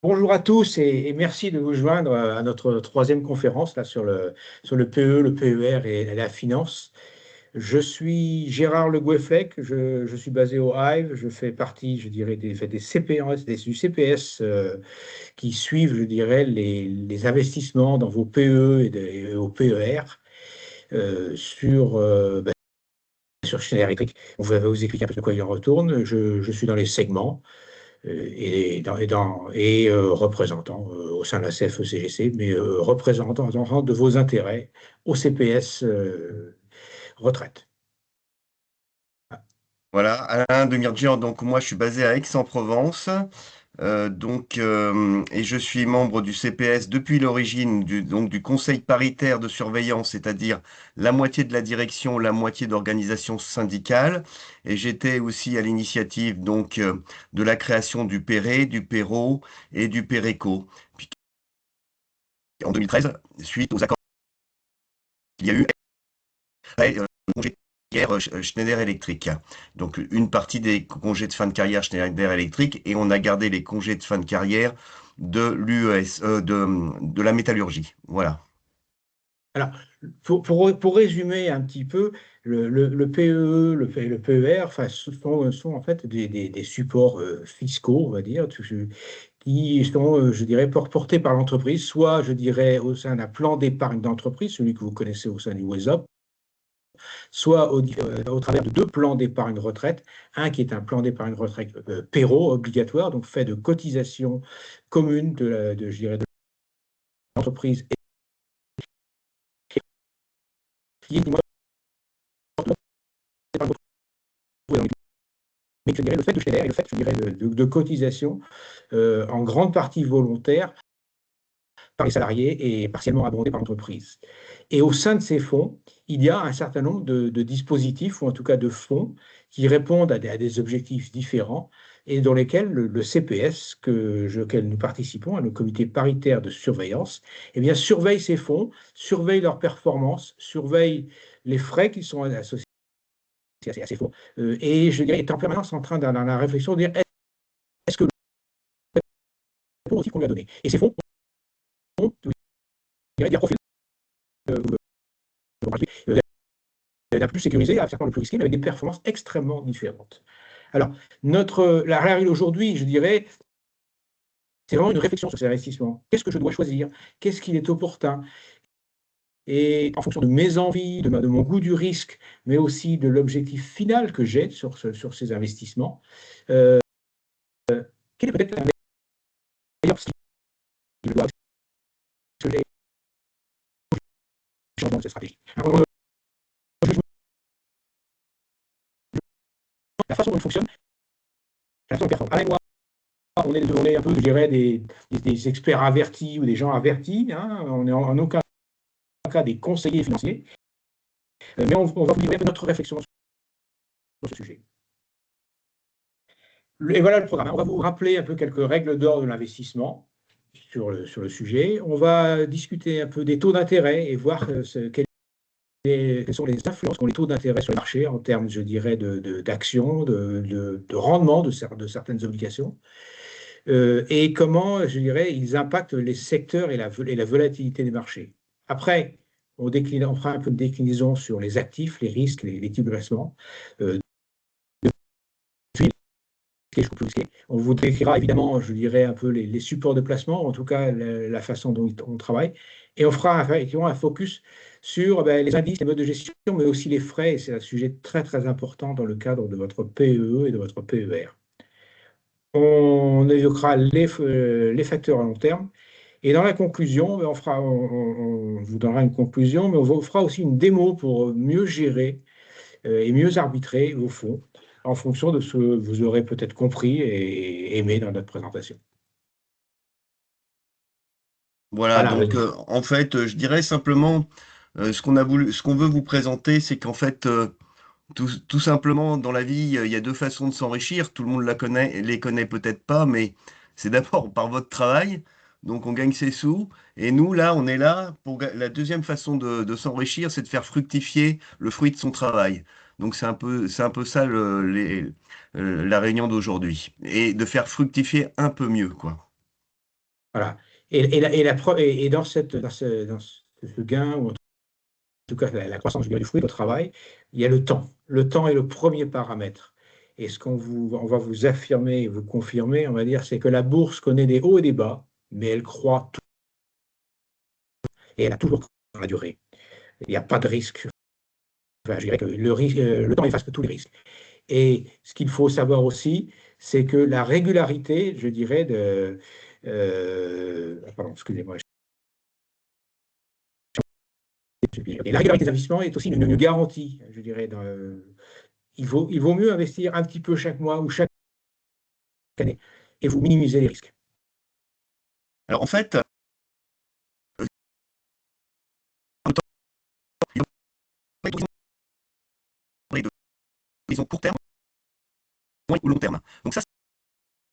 Bonjour à tous et merci de vous joindre à notre troisième conférence là, sur le PE, le PER et la finance. Je suis Gérard Le Goueffec, je suis basé au Hive, je fais partie, je dirais, des CPS, du CPS qui suivent, je dirais, les investissements dans vos PE et au PER sur Schneider Electric. On va vous expliquer un peu de quoi il en retourne. Je suis dans les segments représentant au sein de la CFE-CGC, mais représentant de vos intérêts au CPS retraite. Voilà, Alain de Demirjian, donc moi je suis basé à Aix-en-Provence, et je suis membre du CPS depuis l'origine du Conseil paritaire de surveillance, c'est-à-dire la moitié de la direction, la moitié d'organisation syndicale, et j'étais aussi à l'initiative de la création du PERE, du PERO et du PERECO. Puis en 2013, suite aux accords qu'il y a eu, congé de carrière Schneider Electric. Donc une partie des congés de fin de carrière Schneider Electric et on a gardé les congés de fin de carrière de l'UES, de la métallurgie. Voilà. Alors, pour résumer un petit peu, le PEE, le PER, enfin, sont en fait des supports fiscaux, on va dire, qui sont, je dirais, portés par l'entreprise, soit, je dirais, au sein d'un plan d'épargne d'entreprise, celui que vous connaissez au sein du WESOP, soit au travers de deux plans d'épargne retraite. Un qui est un plan d'épargne retraite Perrot obligatoire, donc fait de cotisations communes je dirais, de l'entreprise et qui est mais je dirais, le fait de Schneider et le fait je dirais, de cotisation en grande partie volontaire par les salariés et partiellement abondé par l'entreprise. Et au sein de ces fonds, il y a un certain nombre de dispositifs, ou en tout cas de fonds, qui répondent à des objectifs différents et dans lesquels le CPS, auquel nous participons, à nos comités paritaires de surveillance, eh bien, surveille ces fonds, surveille leurs performances, surveille les frais qui sont associés à ces fonds, et je dirais, est en permanence en train dans la réflexion de dire est-ce que le fonds aussi qu'on lui a donné. Et ces fonds ont, je dirais, des profils la plus sécurisée, à certains le plus risqué, mais avec des performances extrêmement différentes. Alors, la réalité aujourd'hui, je dirais, c'est vraiment une réflexion sur ces investissements. Qu'est-ce que je dois choisir? Qu'est-ce qu'il est opportun? Et en fonction de mes envies, de mon goût du risque, mais aussi de l'objectif final que j'ai sur ces investissements, quelle est peut-être la meilleure style que je dois changer dans cette stratégie? Alors, la façon dont il fonctionne, la façon dont il performe. Avec moi, on est un peu, je dirais, des experts avertis ou des gens avertis. Hein, on n'est en aucun cas des conseillers financiers, mais on va vous livrer notre réflexion sur ce sujet. Et voilà le programme. On va vous rappeler un peu quelques règles d'or de l'investissement sur le sujet. On va discuter un peu des taux d'intérêt et voir quelles sont les influences qu'ont les taux d'intérêt sur le marché en termes, je dirais, d'actions, de rendement de certaines obligations, et comment, je dirais, ils impactent les secteurs et la volatilité des marchés. Après, on fera un peu de déclinaison sur les actifs, les risques, les types de placements. Euh, On vous décrira évidemment, je dirais, un peu les supports de placement, en tout cas la façon dont on travaille. Et on fera effectivement un focus sur les indices, les modes de gestion, mais aussi les frais. Et c'est un sujet très, très important dans le cadre de votre PEE et de votre PER. On évoquera les facteurs à long terme. Et dans la conclusion, on vous donnera une conclusion, mais on vous fera aussi une démo pour mieux gérer et mieux arbitrer vos fonds en fonction de ce que vous aurez peut-être compris et aimé dans notre présentation. Voilà, Voilà. en fait, je dirais simplement ce qu'on veut vous présenter, c'est qu'en fait, tout simplement, dans la vie, il y a deux façons de s'enrichir. Tout le monde les connaît peut-être pas, mais c'est d'abord par votre travail. Donc, on gagne ses sous. Et nous, là, on est là pour la deuxième façon de s'enrichir, c'est de faire fructifier le fruit de son travail. Donc, c'est un peu ça la réunion d'aujourd'hui. Et de faire fructifier un peu mieux, quoi. Voilà. Et dans ce gain, ou en tout cas la croissance, je dirais, du fruit au travail, il y a le temps. Le temps est le premier paramètre. Et ce on va vous affirmer et vous confirmer, on va dire, c'est que la bourse connaît des hauts et des bas, mais elle croît tout, et elle a toujours dans la durée. Il n'y a pas de risque. Enfin, je dirais que le temps efface tous les risques. Et ce qu'il faut savoir aussi, c'est que la régularité, je dirais, pardon, excusez-moi. Et la régularité des investissements est aussi une garantie, je dirais. Il vaut mieux investir un petit peu chaque mois ou chaque année et vous minimisez les risques. Alors en fait, il y a d'horizon court terme, moyen ou long terme. Donc ça,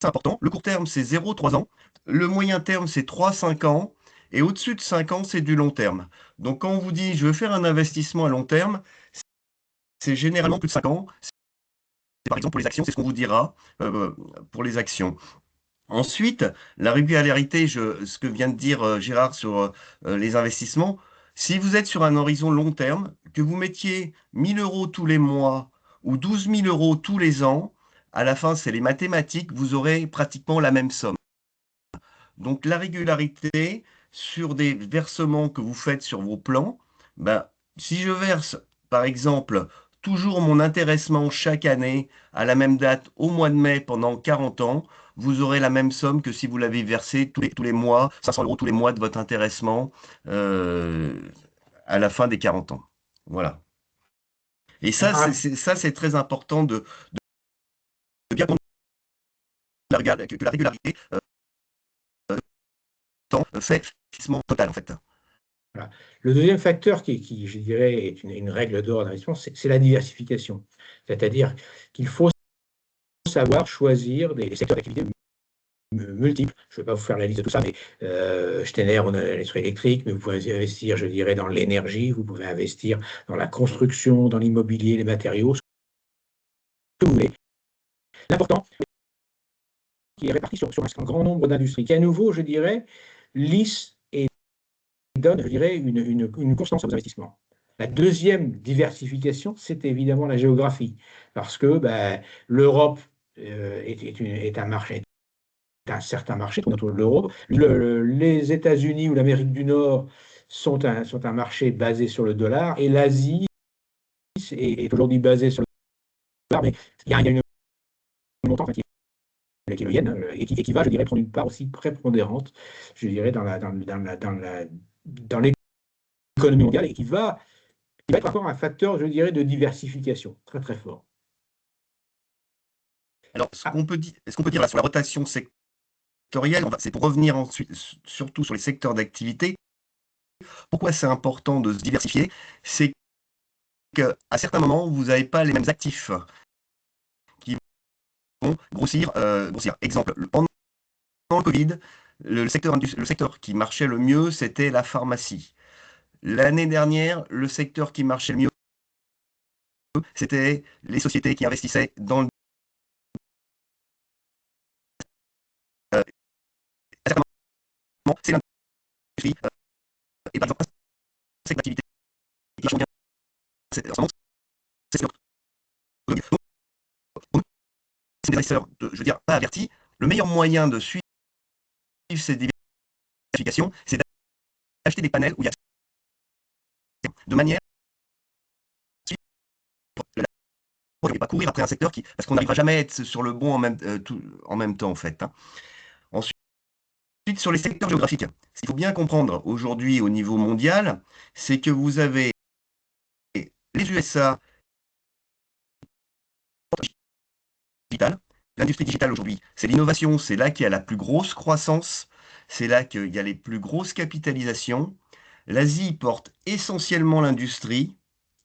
c'est important. Le court terme, c'est 0,3 ans. Le moyen terme, c'est 3, 5 ans. Et au-dessus de 5 ans, c'est du long terme. Donc quand on vous dit, je veux faire un investissement à long terme, c'est généralement plus de 5 ans. Par exemple, pour les actions, c'est ce qu'on vous dira pour les actions. Ensuite, la régularité, ce que vient de dire Gérard sur les investissements, si vous êtes sur un horizon long terme, que vous mettiez 1 000 € tous les mois ou 12 000 € tous les ans, à la fin, c'est les mathématiques, vous aurez pratiquement la même somme. Donc la régularité sur des versements que vous faites sur vos plans, ben, si je verse, par exemple, toujours mon intéressement chaque année à la même date au mois de mai pendant 40 ans, vous aurez la même somme que si vous l'avez versé tous les mois, 500 € tous les mois de votre intéressement euh, à la fin des 40 ans. Voilà. Et ça, Ah, c'est très important de bien comprendre que la régularité temps fait investissement total en fait. voilà. Le deuxième facteur je dirais, est une règle d'or d'investissement, c'est la diversification. C'est-à-dire qu'il faut savoir choisir des secteurs d'activité multiples. Je ne vais pas vous faire la liste de tout ça, mais Stener, on a l'industrie électrique, mais vous pouvez investir, je dirais, dans l'énergie, vous pouvez investir dans la construction, dans l'immobilier, les matériaux, ce que vous voulez. L'important, qui est réparti sur un grand nombre d'industries, qui à nouveau, je dirais, lisse et donne, je dirais, une constance aux investissements. La deuxième diversification, c'est évidemment la géographie, parce que ben, l'Europe est un marché, est un certain marché tourne autour de l'euro. Les États-Unis ou l'Amérique du Nord sont un marché basé sur le dollar, et l'Asie est aujourd'hui basée sur le dollar, mais il y a une montante qui est le yen, et qui va, je dirais, prendre une part aussi prépondérante, je dirais, dans l'économie mondiale, et qui va être encore un facteur, je dirais, de diversification très très fort. Alors, Ah, ce qu'on peut dire là, sur la rotation sectorielle, c'est pour revenir ensuite surtout sur les secteurs d'activité. Pourquoi c'est important de se diversifier? C'est qu'à certains moments, vous n'avez pas les mêmes actifs qui vont grossir. Exemple, pendant le Covid, le secteur qui marchait le mieux, c'était la pharmacie. L'année dernière, le secteur qui marchait le mieux, c'était les sociétés qui investissaient dans le... à certains moments, c'est l'industrie. Et par exemple, c'est l'activité qui marche bien. En ce moment, c'est le secteur. Donc, des investisseurs, je veux dire, pas avertis, le meilleur moyen de suivre ces diversifications, c'est d'acheter des panels où il y a de manière et pas courir après un secteur parce qu'on n'arrivera jamais à être sur le bon en même temps, en fait. Hein. Ensuite, sur les secteurs géographiques, ce qu'il faut bien comprendre aujourd'hui au niveau mondial, c'est que vous avez les USA digitales. L'industrie digitale aujourd'hui, c'est l'innovation, c'est là qu'il y a la plus grosse croissance, c'est là qu'il y a les plus grosses capitalisations. L'Asie porte essentiellement l'industrie,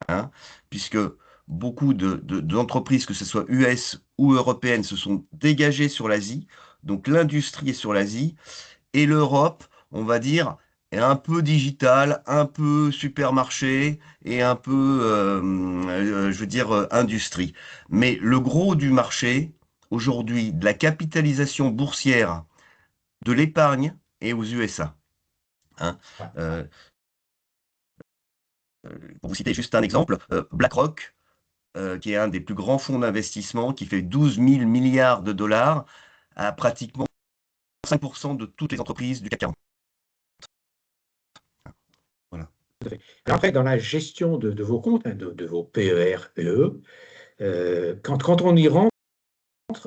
hein, puisque beaucoup d'entreprises, que ce soit US ou européennes, se sont dégagées sur l'Asie. Donc l'industrie est sur l'Asie. Et l'Europe, on va dire, est un peu digitale, un peu supermarché et un peu, je veux dire, industrie. Mais le gros du marché, aujourd'hui, de la capitalisation boursière, de l'épargne et aux USA. Hein. Ouais. Euh, pour vous citer juste un exemple, BlackRock, qui est un des plus grands fonds d'investissement, qui fait 12 000 milliards de dollars, a pratiquement 5% de toutes les entreprises du CAC 40. Voilà. Tout à fait. Alors après, dans la gestion de vos comptes, hein, de vos PER, PE, quand on y rentre,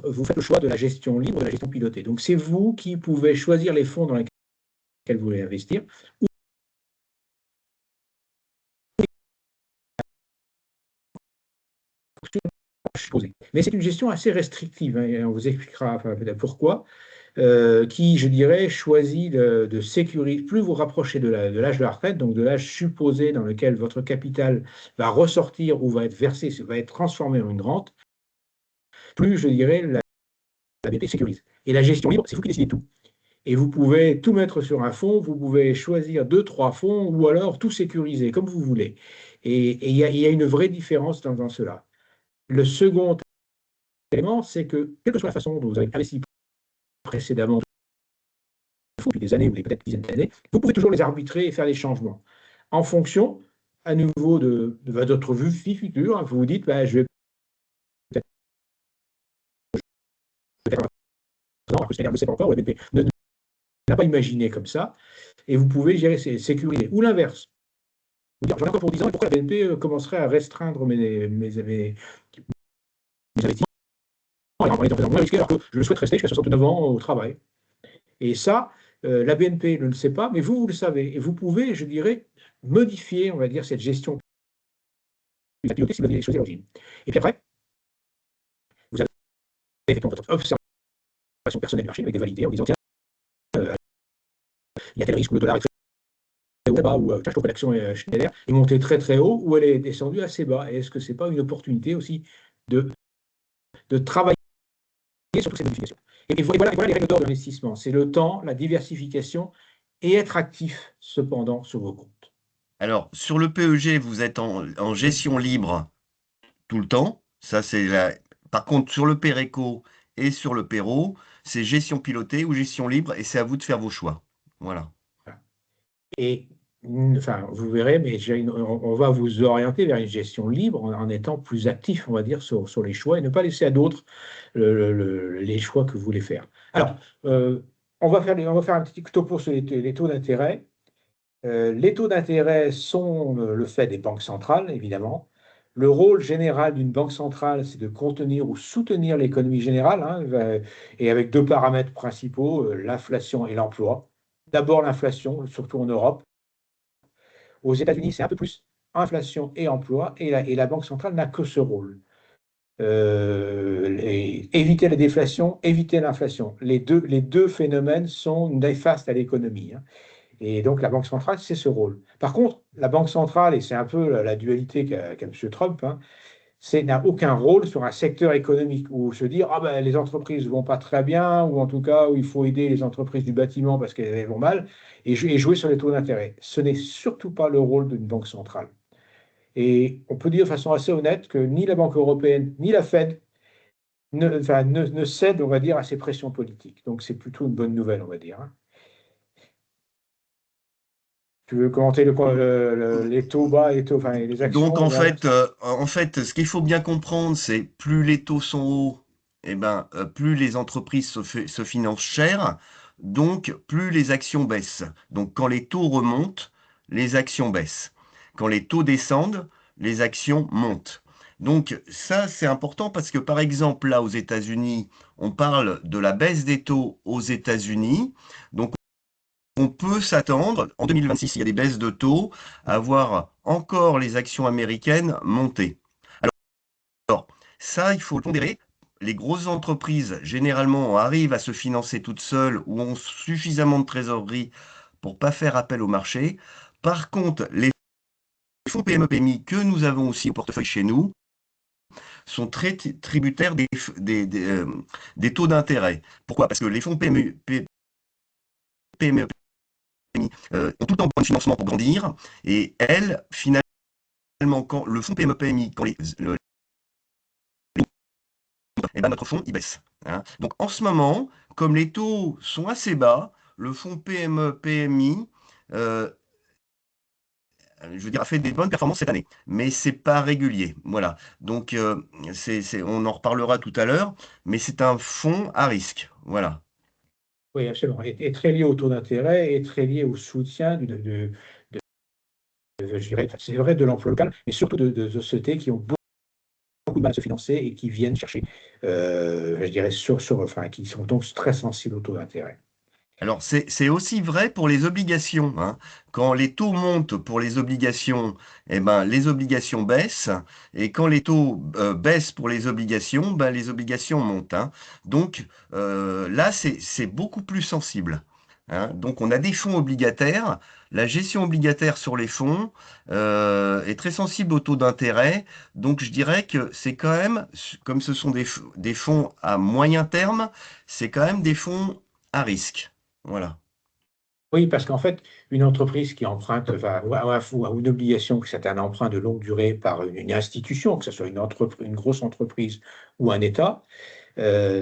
vous faites le choix de la gestion libre, de la gestion pilotée. Donc c'est vous qui pouvez choisir les fonds dans lesquels vous voulez investir, ou supposer. Mais c'est une gestion assez restrictive, hein, et on vous expliquera enfin, peut-être pourquoi, qui, je dirais, choisit de sécuriser. Plus vous rapprochez de l'âge de la retraite, donc de l'âge supposé dans lequel votre capital va ressortir ou va être versé, va être transformé en une rente, plus, je dirais, la BNP sécurise. Et la gestion libre, c'est vous qui décidez tout. Et vous pouvez tout mettre sur un fonds, vous pouvez choisir deux, trois fonds, ou alors tout sécuriser, comme vous voulez. Et il y a une vraie différence dans cela. Le second élément, c'est que, quelle que soit la façon dont vous avez investi précédemment, depuis des années ou peut-être dizaines d'années, vous pouvez toujours les arbitrer et faire des changements. En fonction, à nouveau, de votre vue future, vous vous dites, bah, je vais peut-être, alors que je ne sais pas encore, la BNP n'a pas imaginé comme ça, et vous pouvez gérer sécuriser. Ou l'inverse. Vous dire, j'en ai encore pour 10 ans, et pourquoi la BNP commencerait à restreindre mes investissements en les faisant moins risqués alors que je souhaite rester jusqu'à 69 ans au travail. Et ça, la BNP ne le sait pas, mais vous le savez. Et vous pouvez, je dirais, modifier, on va dire, cette gestion pilotée si vous avez choisi l'origine. Et puis après, vous avez effectivement votre observation personnelle du marché avec des validités en disant, tiens, il y a tel risque où le dollar est très haut là-bas, ou je trouve que l'action Schneider est montée très très haut, ou elle est descendue assez bas. Et est-ce que ce n'est pas une opportunité aussi de travailler sur toutes ces modifications? Et voilà les règles d'or de l'investissement. C'est le temps, la diversification et être actif cependant sur vos comptes. Alors, sur le PEG, vous êtes en gestion libre tout le temps. Ça, c'est la... Par contre, sur le PERECO et sur le PERO, c'est gestion pilotée ou gestion libre, et c'est à vous de faire vos choix. Voilà. Et enfin, vous verrez, mais on va vous orienter vers une gestion libre en étant plus actif, on va dire, sur les choix et ne pas laisser à d'autres les choix que vous voulez faire. Alors, on va faire un petit topo sur les taux d'intérêt. Les taux d'intérêt sont le fait des banques centrales, évidemment. Le rôle général d'une banque centrale, c'est de contenir ou soutenir l'économie générale, hein, et avec deux paramètres principaux, l'inflation et l'emploi. D'abord l'inflation, surtout en Europe. Aux États-Unis, c'est un peu plus inflation et emploi, et la Banque centrale n'a que ce rôle. Éviter la déflation, éviter l'inflation. Les deux phénomènes sont néfastes à l'économie, hein. Et donc la Banque centrale, c'est ce rôle. Par contre, la Banque centrale, et c'est un peu la dualité qu'a M. Trump, hein, n'a aucun rôle sur un secteur économique où se dire ah ben, les entreprises ne vont pas très bien, ou en tout cas où il faut aider les entreprises du bâtiment parce qu'elles vont mal, et jouer sur les taux d'intérêt. Ce n'est surtout pas le rôle d'une banque centrale. Et on peut dire de façon assez honnête que ni la Banque européenne ni la Fed ne cèdent, on va dire, à ces pressions politiques. Donc c'est plutôt une bonne nouvelle, on va dire, hein. Tu veux commenter les taux bas et les Donc, actions là? en fait, ce qu'il faut bien comprendre, c'est plus les taux sont hauts, eh ben, plus les entreprises se financent cher, donc plus les actions baissent. Donc, quand les taux remontent, les actions baissent. Quand les taux descendent, les actions montent. Donc, ça, c'est important parce que, par exemple, là, aux États-Unis, on parle de la baisse des taux aux États-Unis. Donc, on peut s'attendre, en 2026, il y a des baisses de taux, à voir encore les actions américaines monter. Alors, ça, il faut le pondérer. Les grosses entreprises, généralement, arrivent à se financer toutes seules ou ont suffisamment de trésorerie pour pas faire appel au marché. Par contre, les fonds PME-PMI que nous avons aussi au portefeuille chez nous sont très tributaires des taux d'intérêt. Pourquoi? Parce que les fonds PME, ont tout le temps besoin de financement pour grandir, et elles, finalement, quand le fonds PME-PMI, et ben notre fonds, il baisse, hein. Donc en ce moment, comme les taux sont assez bas, le fonds PME-PMI, je veux dire, a fait des bonnes performances cette année, mais c'est pas régulier. Voilà. Donc, on en reparlera tout à l'heure, mais c'est un fonds à risque. Voilà. Oui, absolument. Et très lié au taux d'intérêt et très lié au soutien je dirais, c'est vrai, de l'emploi local, mais surtout de sociétés qui ont beaucoup de mal à se financer et qui viennent chercher, je dirais, enfin, qui sont donc très sensibles au taux d'intérêt. Alors, c'est aussi vrai pour les obligations, hein. Quand les taux montent pour les obligations, eh ben, les obligations baissent. Et quand les taux baissent pour les obligations montent, hein. Donc, là, c'est beaucoup plus sensible, hein. Donc, on a des fonds obligataires. La gestion obligataire sur les fonds est très sensible au taux d'intérêt. Donc, je dirais que c'est quand même, comme ce sont des fonds à moyen terme, c'est quand même des fonds à risque. Voilà. Oui, parce qu'en fait, une entreprise qui emprunte, ou une obligation, que c'est un emprunt de longue durée par une institution, que ce soit une grosse entreprise ou un État,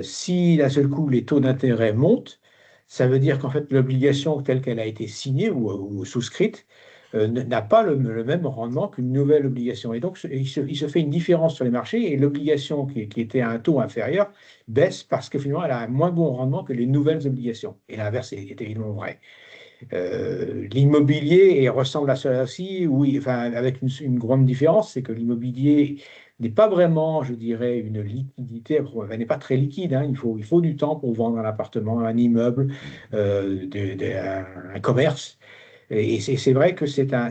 si d'un seul coup les taux d'intérêt montent, ça veut dire qu'en fait l'obligation telle qu'elle a été signée ou souscrite n'a pas le même rendement qu'une nouvelle obligation. Et donc il se fait une différence sur les marchés et l'obligation qui était à un taux inférieur baisse parce que finalement elle a un moins bon rendement que les nouvelles obligations. Et l'inverse est évidemment vrai. L'immobilier et ressemble à cela aussi, oui, enfin, avec une grande différence, c'est que l'immobilier n'est pas vraiment, je dirais, une liquidité, elle n'est pas très liquide, hein. Il faut du temps pour vendre un appartement, un immeuble, un commerce. Et c'est vrai que c'est un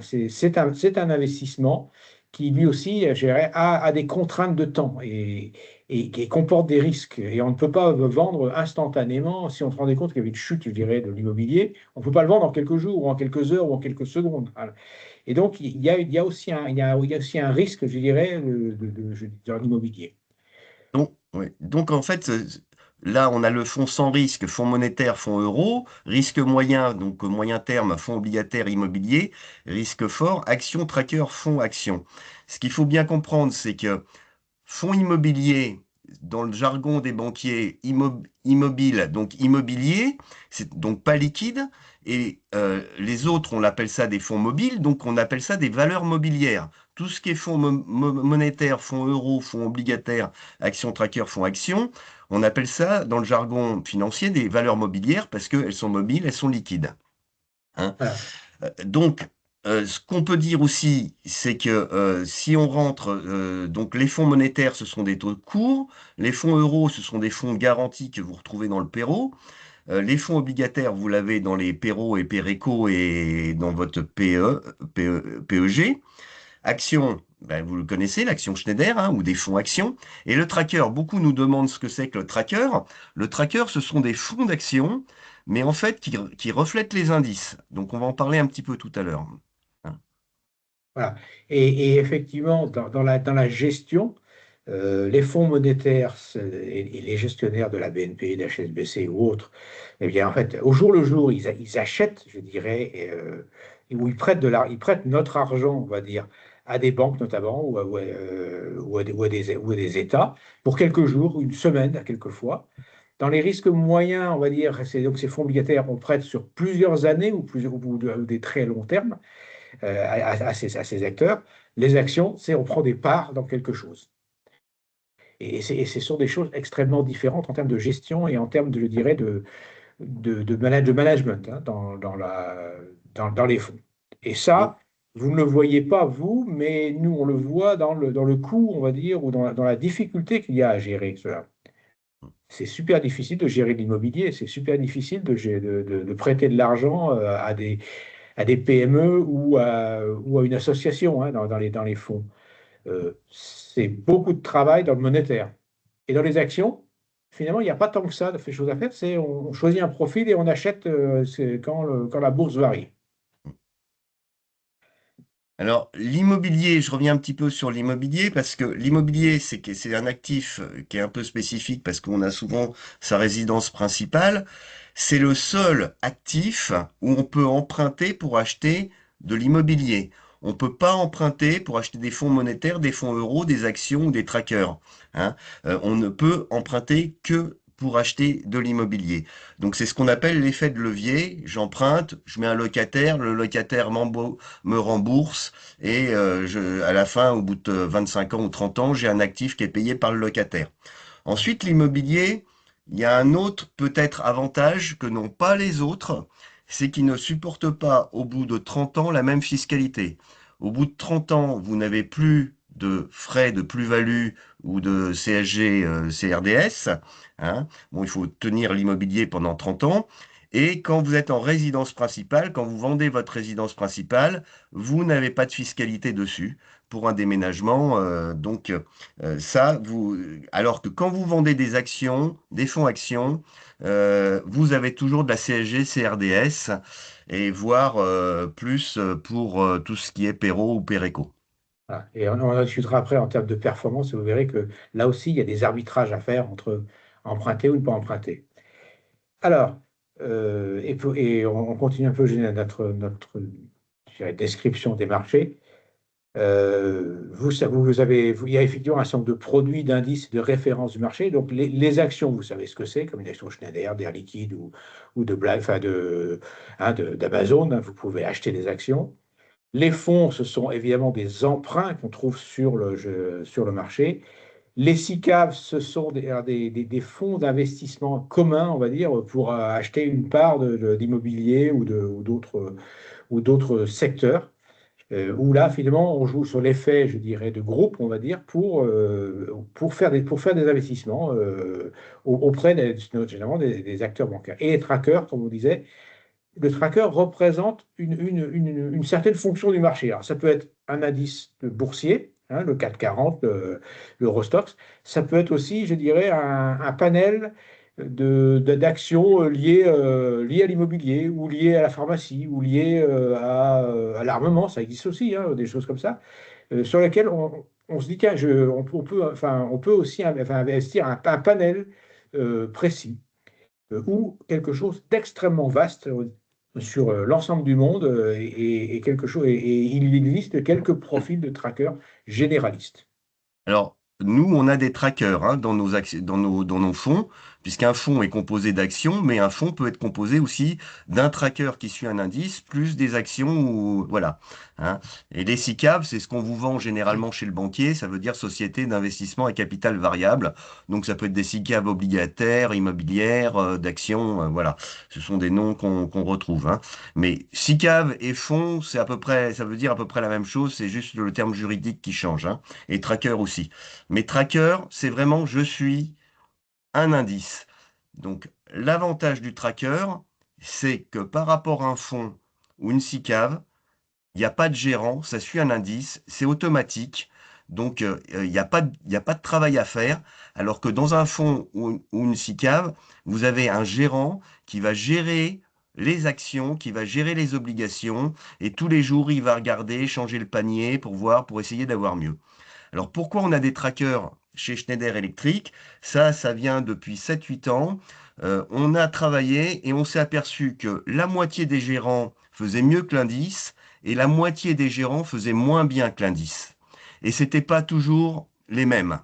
investissement qui, lui aussi, je dirais, a des contraintes de temps et qui comporte des risques. Et on ne peut pas vendre instantanément. Si on se rendait compte qu'il y avait une chute, je dirais, de l'immobilier, on ne peut pas le vendre en quelques jours ou en quelques heures ou en quelques secondes. Voilà. Et donc, il y a aussi il y a aussi un risque, je dirais, dans l'immobilier. Donc, ouais. Donc en fait, là, on a le fonds sans risque, fonds monétaire, fonds euro, risque moyen, donc moyen terme, fonds obligataire immobilier, risque fort, action tracker, fonds action. Ce qu'il faut bien comprendre, c'est que fonds immobilier, dans le jargon des banquiers, immobile, donc immobilier, c'est donc pas liquide. Et les autres, on appelle ça des fonds mobiles, donc on appelle ça des valeurs mobilières. Tout ce qui est fonds monétaires, fonds euros, fonds obligataires, action tracker, fonds action, on appelle ça, dans le jargon financier, des valeurs mobilières parce qu'elles sont mobiles, elles sont liquides, hein. Voilà. Donc, ce qu'on peut dire aussi, c'est que si on rentre, donc les fonds monétaires, ce sont des taux courts, les fonds euros, ce sont des fonds garantis que vous retrouvez dans le Pérot, les fonds obligataires, vous l'avez dans les Perro et Péréco et dans votre PEG. Action, ben, vous le connaissez, l'action Schneider, hein, ou des fonds actions. Et le tracker, beaucoup nous demandent ce que c'est que le tracker. Le tracker, ce sont des fonds d'actions, mais en fait qui reflètent les indices. Donc on va en parler un petit peu tout à l'heure, hein. Voilà. Et effectivement, dans la gestion, les fonds monétaires et les gestionnaires de la BNP, de la HSBC ou autres, eh bien, en fait, au jour le jour, ils achètent, je dirais, ou ils prêtent notre argent, on va dire, à des banques notamment, ou à des États, pour quelques jours, une semaine, à quelquefois. Dans les risques moyens, on va dire, donc ces fonds obligataires, on prête sur plusieurs années ou des très longs termes à ces acteurs. Les actions, c'est on prend des parts dans quelque chose. Et ce sont des choses extrêmement différentes en termes de gestion et en termes, je dirais, de management, hein, dans les fonds. Et Donc, ça, vous ne le voyez pas, vous, mais nous, on le voit dans le coût, on va dire, ou dans la difficulté qu'il y a à gérer cela. C'est super difficile de gérer l'immobilier, c'est super difficile de prêter de l'argent à des PME ou à une association, hein, dans les fonds. C'est beaucoup de travail dans le monétaire. Et dans les actions, finalement, il n'y a pas tant que ça de fait choses à faire. C'est on choisit un profil et on achète quand la bourse varie. alors l'immobilier, je reviens un petit peu sur l'immobilier parce que l'immobilier, c'est un actif qui est un peu spécifique parce qu'on a souvent sa résidence principale. C'est le seul actif où on peut emprunter pour acheter de l'immobilier. On ne peut pas emprunter pour acheter des fonds monétaires, des fonds euros, des actions ou des trackers, hein. On ne peut emprunter que pour acheter de l'immobilier. Donc c'est ce qu'on appelle l'effet de levier. J'emprunte, je mets un locataire, le locataire me rembourse et à la fin, au bout de 25 ans ou 30 ans, j'ai un actif qui est payé par le locataire. Ensuite, l'immobilier, il y a un autre peut-être avantage que n'ont pas les autres, c'est qu'il ne supporte pas au bout de 30 ans la même fiscalité. Au bout de 30 ans, vous n'avez plus de frais de plus-value ou de CSG, CRDS, hein. Bon, il faut tenir l'immobilier pendant 30 ans. Et quand vous êtes en résidence principale, quand vous vendez votre résidence principale, vous n'avez pas de fiscalité dessus pour un déménagement. Alors que quand vous vendez des actions, des fonds actions, vous avez toujours de la CSG, CRDS et voire plus pour tout ce qui est Perro ou Péréco. Voilà. Et on en discutera après en termes de performance, et vous verrez que là aussi, il y a des arbitrages à faire entre emprunter ou ne pas emprunter. Alors, et on continue un peu notre je dirais, description des marchés. Il y a effectivement un certain nombre de produits, d'indices, de références du marché. Donc, les actions, vous savez ce que c'est, comme une action Schneider, d'Air Liquide ou de Black, enfin d'Amazon, hein, vous pouvez acheter des actions. Les fonds, ce sont évidemment des emprunts qu'on trouve sur le marché. Les SICAV, ce sont des fonds d'investissement communs, on va dire, pour acheter une part d'immobilier ou d'autres secteurs, où là, finalement, on joue sur l'effet, je dirais, de groupe, on va dire, pour faire des investissements auprès généralement des acteurs bancaires. Et les trackers, comme on disait, le tracker représente une certaine fonction du marché. Alors, ça peut être un indice de boursier, hein, le CAC 40, l'Eurostoxx. Ça peut être aussi, je dirais, un panel d'actions liées à l'immobilier ou liées à la pharmacie ou liées à l'armement. Ça existe aussi, hein, des choses comme ça, sur lesquelles on se dit, tiens, on peut aussi investir un panel précis ou quelque chose d'extrêmement vaste sur l'ensemble du monde et quelque chose, et il existe quelques profils de trackers généralistes. Alors, nous, on a des trackers hein, dans nos fonds, puisqu'un fonds est composé d'actions, mais un fonds peut être composé aussi d'un tracker qui suit un indice, plus des actions, ou voilà, hein. Et les SICAV, c'est ce qu'on vous vend généralement chez le banquier, ça veut dire Société d'investissement à capital variable. Donc, ça peut être des SICAV obligataires, immobilières, d'actions, voilà. Ce sont des noms qu'on retrouve, hein. Mais SICAV et fonds, c'est à peu près, ça veut dire à peu près la même chose, c'est juste le terme juridique qui change, hein, et tracker aussi. Mais tracker, c'est vraiment je suis un indice. Donc l'avantage du tracker, c'est que par rapport à un fonds ou une SICAV, il n'y a pas de gérant, ça suit un indice, c'est automatique. Donc il y a pas de travail à faire. Alors que dans un fonds ou une SICAV, vous avez un gérant qui va gérer les actions, qui va gérer les obligations, et tous les jours, il va regarder, changer le panier pour voir, pour essayer d'avoir mieux. Alors pourquoi on a des trackers chez Schneider Electric? Ça vient depuis 7 8 ans. On a travaillé et on s'est aperçu que la moitié des gérants faisaient mieux que l'indice et la moitié des gérants faisaient moins bien que l'indice. Et c'était pas toujours les mêmes.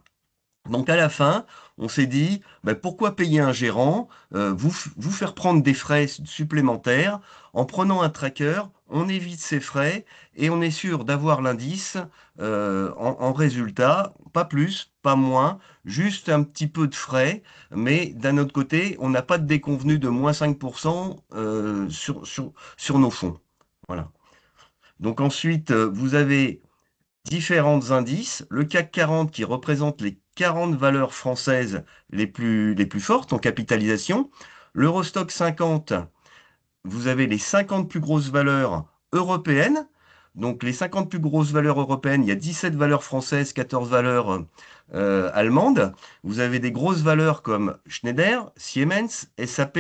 Donc à la fin, on s'est dit, ben, pourquoi payer un gérant, vous faire prendre des frais supplémentaires. En prenant un tracker, on évite ces frais et on est sûr d'avoir l'indice en résultat, pas plus, pas moins, juste un petit peu de frais, mais d'un autre côté, on n'a pas de déconvenu de moins 5% sur nos fonds. Voilà. Donc ensuite, vous avez différents indices. Le CAC 40 qui représente les 40 valeurs françaises les plus fortes en capitalisation. L'Eurostock 50, vous avez les 50 plus grosses valeurs européennes. Donc les 50 plus grosses valeurs européennes, il y a 17 valeurs françaises, 14 valeurs allemandes. Vous avez des grosses valeurs comme Schneider, Siemens, SAP,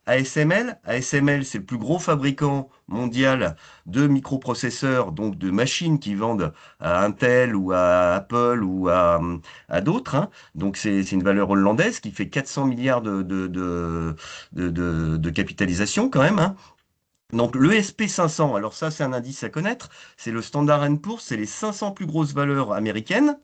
ASML. ASML, c'est le plus gros fabricant mondial de microprocesseurs, donc de machines qui vendent à Intel ou à Apple ou à d'autres, hein. Donc c'est une valeur hollandaise qui fait 400 milliards de capitalisation quand même, hein. Donc le SP 500, alors ça c'est un indice à connaître, c'est le Standard and Poor's, c'est les 500 plus grosses valeurs américaines.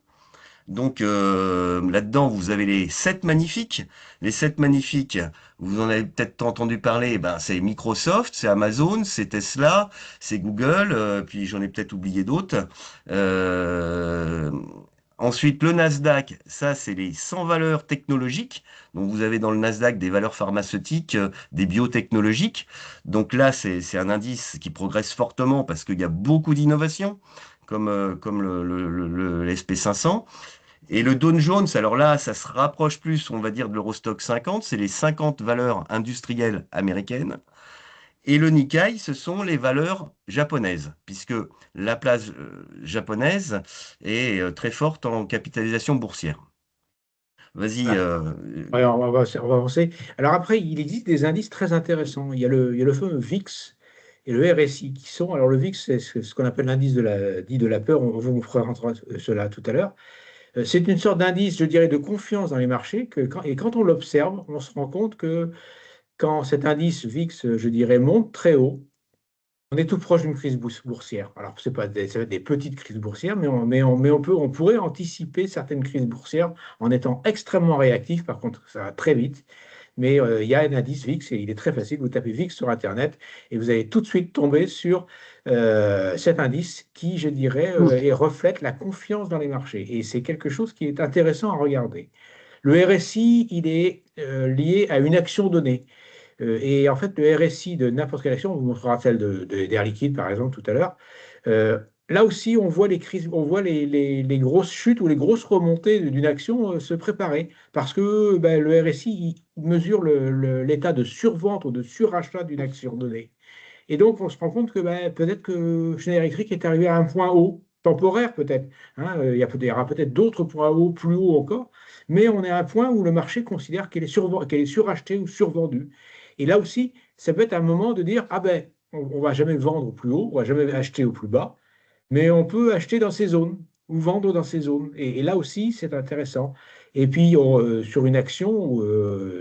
Donc là-dedans, vous avez les 7 magnifiques. Les 7 magnifiques, vous en avez peut-être entendu parler, ben, c'est Microsoft, c'est Amazon, c'est Tesla, c'est Google, puis j'en ai peut-être oublié d'autres. Euh, Ensuite, le Nasdaq, ça, c'est les 100 valeurs technologiques. Donc, vous avez dans le Nasdaq des valeurs pharmaceutiques, des biotechnologiques. Donc là, c'est un indice qui progresse fortement parce qu'il y a beaucoup d'innovations, comme le SP500. Et le Dow Jones, alors là, ça se rapproche plus, on va dire, de l'Eurostock 50, c'est les 50 valeurs industrielles américaines. Et le Nikkei, ce sont les valeurs japonaises, puisque la place japonaise est très forte en capitalisation boursière. Vas-y. Voilà. Ouais, on va avancer. Alors après, il existe des indices très intéressants. Il y a le fameux VIX et le RSI qui sont. Alors le VIX, c'est ce qu'on appelle l'indice dit de la peur. On vous fera rentrer cela tout à l'heure. C'est une sorte d'indice, je dirais, de confiance dans les marchés. Et quand on l'observe, on se rend compte que quand cet indice VIX, je dirais, monte très haut, on est tout proche d'une crise boursière. Alors, ce n'est pas ça va être des petites crises boursières, mais on pourrait anticiper certaines crises boursières en étant extrêmement réactif. Par contre, ça va très vite. Mais il y a un indice VIX et il est très facile. Vous tapez VIX sur Internet et vous allez tout de suite tomber sur cet indice qui, je dirais, reflète la confiance dans les marchés. Et c'est quelque chose qui est intéressant à regarder. Le RSI, il est lié à une action donnée. Et en fait, le RSI de n'importe quelle action, on vous montrera celle d'Air Liquide, par exemple, tout à l'heure. euh, Là aussi, on voit les crises, on voit les grosses chutes ou les grosses remontées d'une action se préparer. Parce que ben, le RSI, il mesure l'état de survente ou de surachat d'une action donnée. Et donc, on se rend compte que ben, peut-être que Schneider Electric est arrivé à un point haut, temporaire peut-être. Hein, il y aura peut-être d'autres points hauts, plus hauts encore, mais on est à un point où le marché considère qu'elle est surachetée ou survendue. Et là aussi, ça peut être un moment de dire, ah ben, on ne va jamais vendre au plus haut, on ne va jamais acheter au plus bas, mais on peut acheter dans ces zones ou vendre dans ces zones. Et là aussi, c'est intéressant. Et puis, sur une action,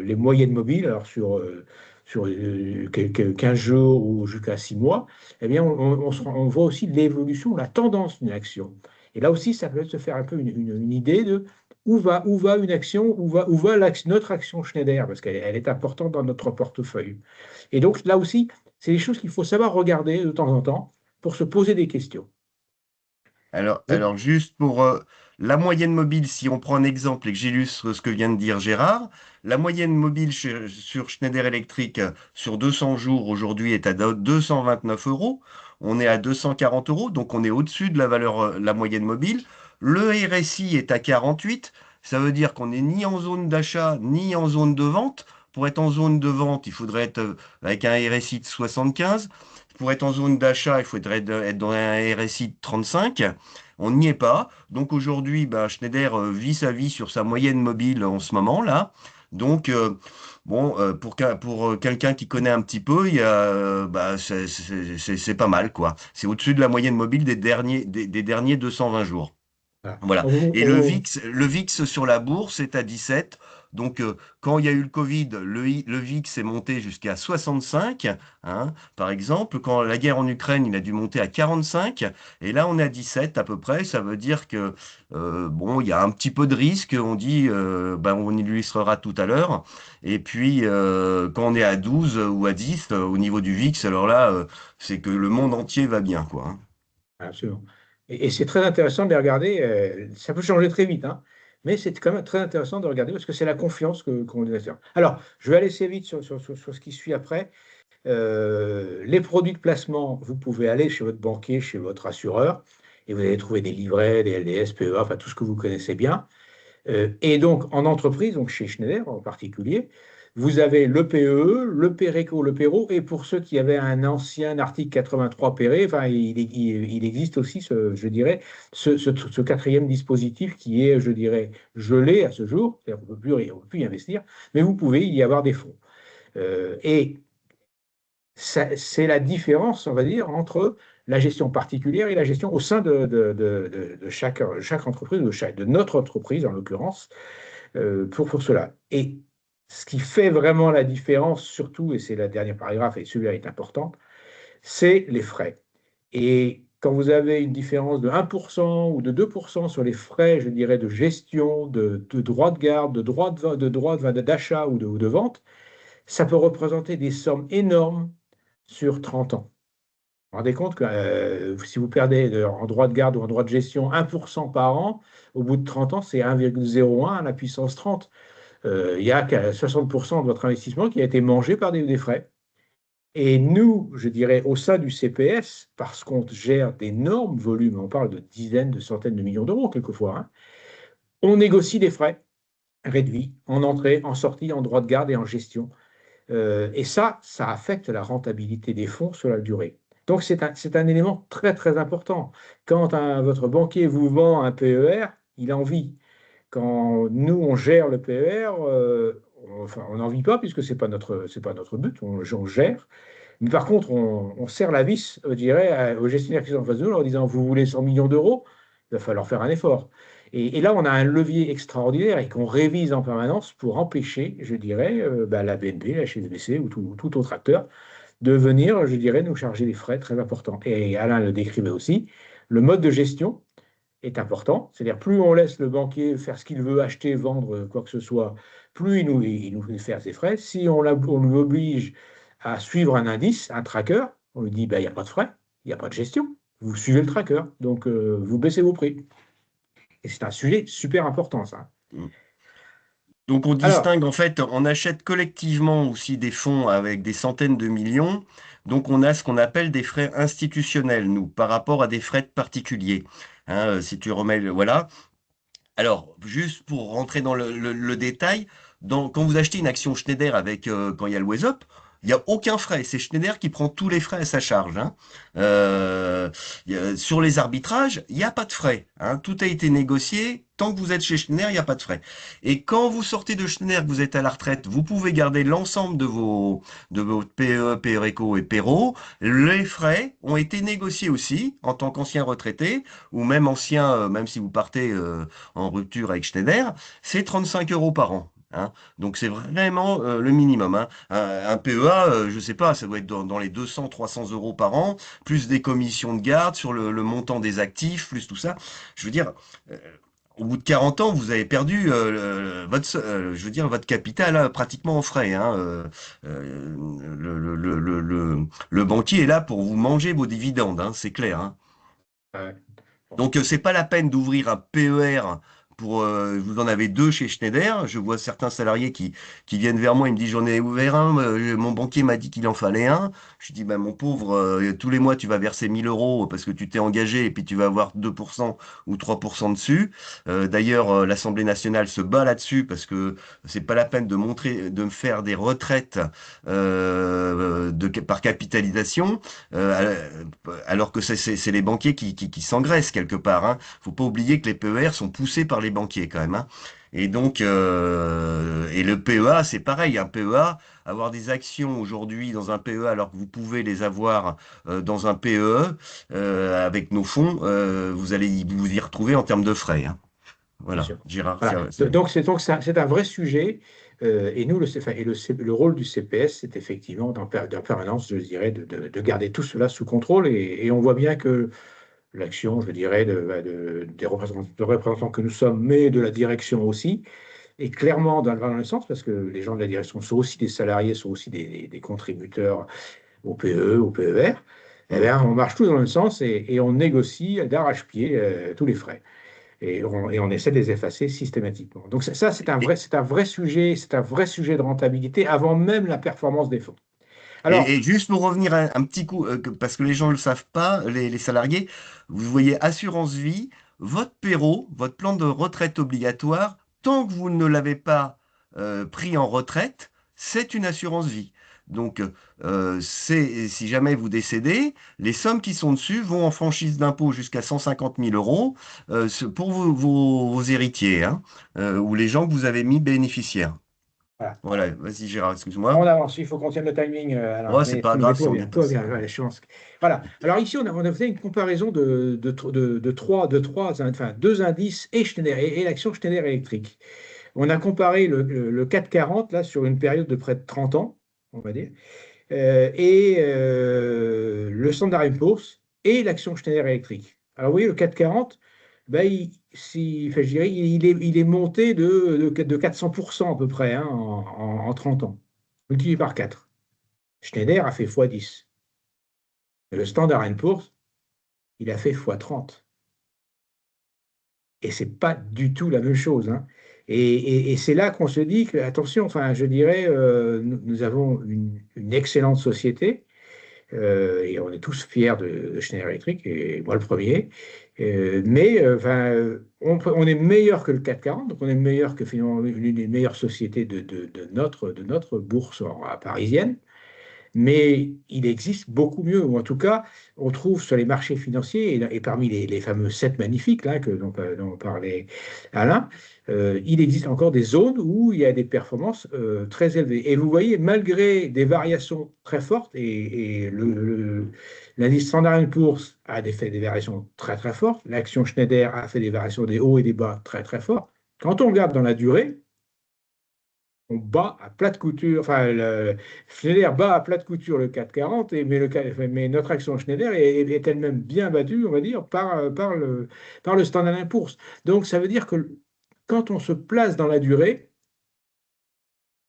les moyennes mobiles, alors sur 15 jours ou jusqu'à 6 mois, eh bien, on voit aussi l'évolution, la tendance d'une action. Et là aussi, ça peut se faire un peu une idée de où va une action, où va notre action Schneider, parce elle est importante dans notre portefeuille. Et donc, là aussi, c'est des choses qu'il faut savoir regarder de temps en temps pour se poser des questions. Alors juste pour la moyenne mobile, si on prend un exemple et que j'illustre ce que vient de dire Gérard, la moyenne mobile sur Schneider Electric sur 200 jours aujourd'hui est à 229 euros. On est à 240 euros, donc on est au-dessus de la valeur, la moyenne mobile. Le RSI est à 48. Ça veut dire qu'on n'est ni en zone d'achat ni en zone de vente. Pour être en zone de vente, il faudrait être avec un RSI de 75. Pour être en zone d'achat, il faudrait être dans un RSI de 35. On n'y est pas. Donc aujourd'hui, bah, Schneider vit sa vie sur sa moyenne mobile en ce moment là. Donc bon, pour quelqu'un qui connaît un petit peu, il y a, bah, c'est pas mal quoi. C'est au-dessus de la moyenne mobile des derniers 220 jours. Voilà. Voilà. Et le VIX sur la bourse est à 17. Donc, quand il y a eu le Covid, le VIX est monté jusqu'à 65, hein, par exemple. Quand la guerre en Ukraine, il a dû monter à 45. Et là, on est à 17 à peu près. Ça veut dire que, bon, il y a un petit peu de risque. On dit, ben, on illustrera tout à l'heure. Et puis, quand on est à 12 ou à 10 au niveau du VIX, alors là, c'est que le monde entier va bien, quoi, hein. Absolument. Et c'est très intéressant de les regarder. Ça peut changer très vite, hein, mais c'est quand même très intéressant de regarder parce que c'est la confiance qu'on les a. Alors, je vais aller assez vite sur ce qui suit après. Les produits de placement, vous pouvez aller chez votre banquier, chez votre assureur, et vous allez trouver des livrets, des LDS, PEA, enfin tout ce que vous connaissez bien. Et donc, en entreprise, donc chez Schneider en particulier, vous avez le PE, le PERECO, le PERO, et pour ceux qui avaient un ancien article 83 PERE, enfin, il existe aussi, je dirais, ce quatrième dispositif qui est, je dirais, gelé à ce jour, c'est-à-dire qu'on ne peut plus y investir, mais vous pouvez y avoir des fonds. Et c'est la différence, on va dire, entre la gestion particulière et la gestion au sein de chaque entreprise, de notre entreprise en l'occurrence, pour cela. Et ce qui fait vraiment la différence, surtout, et c'est le dernier paragraphe, et celui-là est important, c'est les frais. Et quand vous avez une différence de 1% ou de 2% sur les frais, je dirais, de gestion, de droits de garde, de droits d'achat ou de vente, ça peut représenter des sommes énormes sur 30 ans. Vous vous rendez compte que si vous perdez en droit de garde ou en droit de gestion 1% par an, au bout de 30 ans, c'est 1,01 à la puissance 30. Il y a 60% de votre investissement qui a été mangé par des frais. Et nous, je dirais, au sein du CPS, parce qu'on gère d'énormes volumes, on parle de dizaines, de centaines de millions d'euros quelquefois, hein, on négocie des frais réduits en entrée, en sortie, en droit de garde et en gestion. Et ça affecte la rentabilité des fonds sur la durée. Donc c'est un élément très très important. Quand votre banquier vous vend un PER, il en vit. Quand nous, on gère le PER, enfin, on n'en vit pas puisque c'est pas notre but, on gère. Mais par contre, on serre la vis, je dirais, aux gestionnaires qui sont en face de nous en leur disant, vous voulez 100 millions d'euros, il va falloir faire un effort. Et là, on a un levier extraordinaire et qu'on révise en permanence pour empêcher, je dirais, la BNP, la HSBC ou tout autre acteur de venir, je dirais, nous charger des frais très importants. Et Alain le décrivait aussi, le mode de gestion est important. C'est-à-dire, plus on laisse le banquier faire ce qu'il veut, acheter, vendre, quoi que ce soit, plus il nous fait faire ses frais. Si on lui oblige à suivre un indice, un tracker, on lui dit, ben, il n'y a pas de frais, il n'y a pas de gestion. Vous suivez le tracker, donc vous baissez vos prix. Et c'est un sujet super important, ça. Mm. Donc on Alors, distingue en fait, on achète collectivement aussi des fonds avec des centaines de millions. Donc on a ce qu'on appelle des frais institutionnels, nous, par rapport à des frais de particuliers. Hein, si tu remets, voilà. Alors, juste pour rentrer dans le détail, quand vous achetez une action Schneider avec quand il y a le Wesop, il n'y a aucun frais. C'est Schneider qui prend tous les frais à sa charge. Hein. Sur les arbitrages, il n'y a pas de frais. Hein. Tout a été négocié. Tant que vous êtes chez Schneider, il n'y a pas de frais. Et quand vous sortez de Schneider, que vous êtes à la retraite, vous pouvez garder l'ensemble de vos PE, PERECO et PERO. Les frais ont été négociés aussi en tant qu'ancien retraité ou même ancien, même si vous partez en rupture avec Schneider, c'est 35 euros par an. Hein. Donc c'est vraiment le minimum. Hein. Un PEA, je sais pas, ça doit être dans les 200, 300 euros par an, plus des commissions de garde sur le montant des actifs, plus tout ça. Je veux dire, euh, au bout de 40 ans, vous avez perdu je veux dire, votre capital pratiquement en frais. Hein. Le banquier est là pour vous manger vos dividendes, hein, c'est clair. Hein. bon, Donc, c'est pas la peine d'ouvrir un PER pour. Vous en avez deux chez Schneider. Je vois certains salariés qui viennent vers moi. Ils me disent, j'en ai ouvert un. Mon banquier m'a dit qu'il en fallait un. Je dis, bah, mon pauvre, tous les mois, tu vas verser 1000 euros parce que tu t'es engagé et puis tu vas avoir 2% ou 3% dessus. D'ailleurs, l'Assemblée nationale se bat là-dessus parce que c'est pas la peine de me faire des retraites par capitalisation. Alors que c'est les banquiers qui s'engraissent quelque part. Hein. Faut pas oublier que les PER sont poussés par les banquiers quand même. Hein. Et donc, et le PEA, c'est pareil. Un PEA, avoir des actions aujourd'hui dans un PEA alors que vous pouvez les avoir dans un PEE avec nos fonds, vous allez vous y retrouver en termes de frais. Hein. bien Voilà, sûr. Gérard. Voilà. C'est un vrai sujet. Et nous, le rôle du CPS, c'est effectivement, en permanence, je dirais, de garder tout cela sous contrôle. Et on voit bien que l'action, je dirais, des représentants que nous sommes, mais de la direction aussi, est clairement dans le sens, parce que les gens de la direction sont aussi des salariés, sont aussi des contributeurs au PE, au PER. Eh Mm. bien, on marche tous dans le même sens et on négocie d'arrache-pied tous les frais. Et on essaie de les effacer systématiquement. Donc ça c'est un vrai sujet de rentabilité avant même la performance des fonds. Alors, Et juste pour revenir un petit coup, parce que les gens ne le savent pas, les salariés, vous voyez assurance vie, votre PERO, votre plan de retraite obligatoire, tant que vous ne l'avez pas pris en retraite, c'est une assurance vie. Donc, si jamais vous décédez, les sommes qui sont dessus vont en franchise d'impôt jusqu'à 150 000 euros pour vos héritiers, hein, ou les gens que vous avez mis bénéficiaires. voilà. Voilà, vas-y Gérard, excuse-moi. On avance, il faut qu'on tienne le timing, Alain, Ouais, c'est pas mais grave tout si va on bien, tout va dépasse. bien. Ouais, je pense voilà. Alors ici, on a fait une comparaison enfin, deux indices et Schneider et l'action Schneider électrique. On a comparé le 440 là sur une période de près de 30 ans, on va dire, et le Standard Poor's et l'action Schneider Electric. Alors, vous voyez, le 440, ben, enfin, je dirais, il est monté de 400% à peu près, hein, en 30 ans, multiplié par 4. Schneider a fait x10. Le Standard & Poor's, il a fait x30. Et c'est pas du tout la même chose, hein. Et c'est là qu'on se dit que, attention, enfin, je dirais, nous avons une excellente société, et on est tous fiers de Schneider Electric, et moi le premier. Mais enfin, on est meilleur que le 440, donc on est meilleur que finalement l'une des meilleures sociétés de notre bourse parisienne. Mais il existe beaucoup mieux, ou en tout cas, on trouve sur les marchés financiers, et parmi les fameux 7 magnifiques là, dont parlait Alain, il existe encore des zones où il y a des performances très élevées. Et vous voyez, malgré des variations très fortes, et l'indice Standard Poor's fait des variations très très fortes, l'action Schneider a fait des variations des hauts et des bas très très forts, quand on regarde dans la durée, on bat à plat de couture, enfin, Schneider bat à plat de couture le 440, mais notre action Schneider est elle-même bien battue, on va dire, par le Standard Poor's. Donc, ça veut dire que quand on se place dans la durée,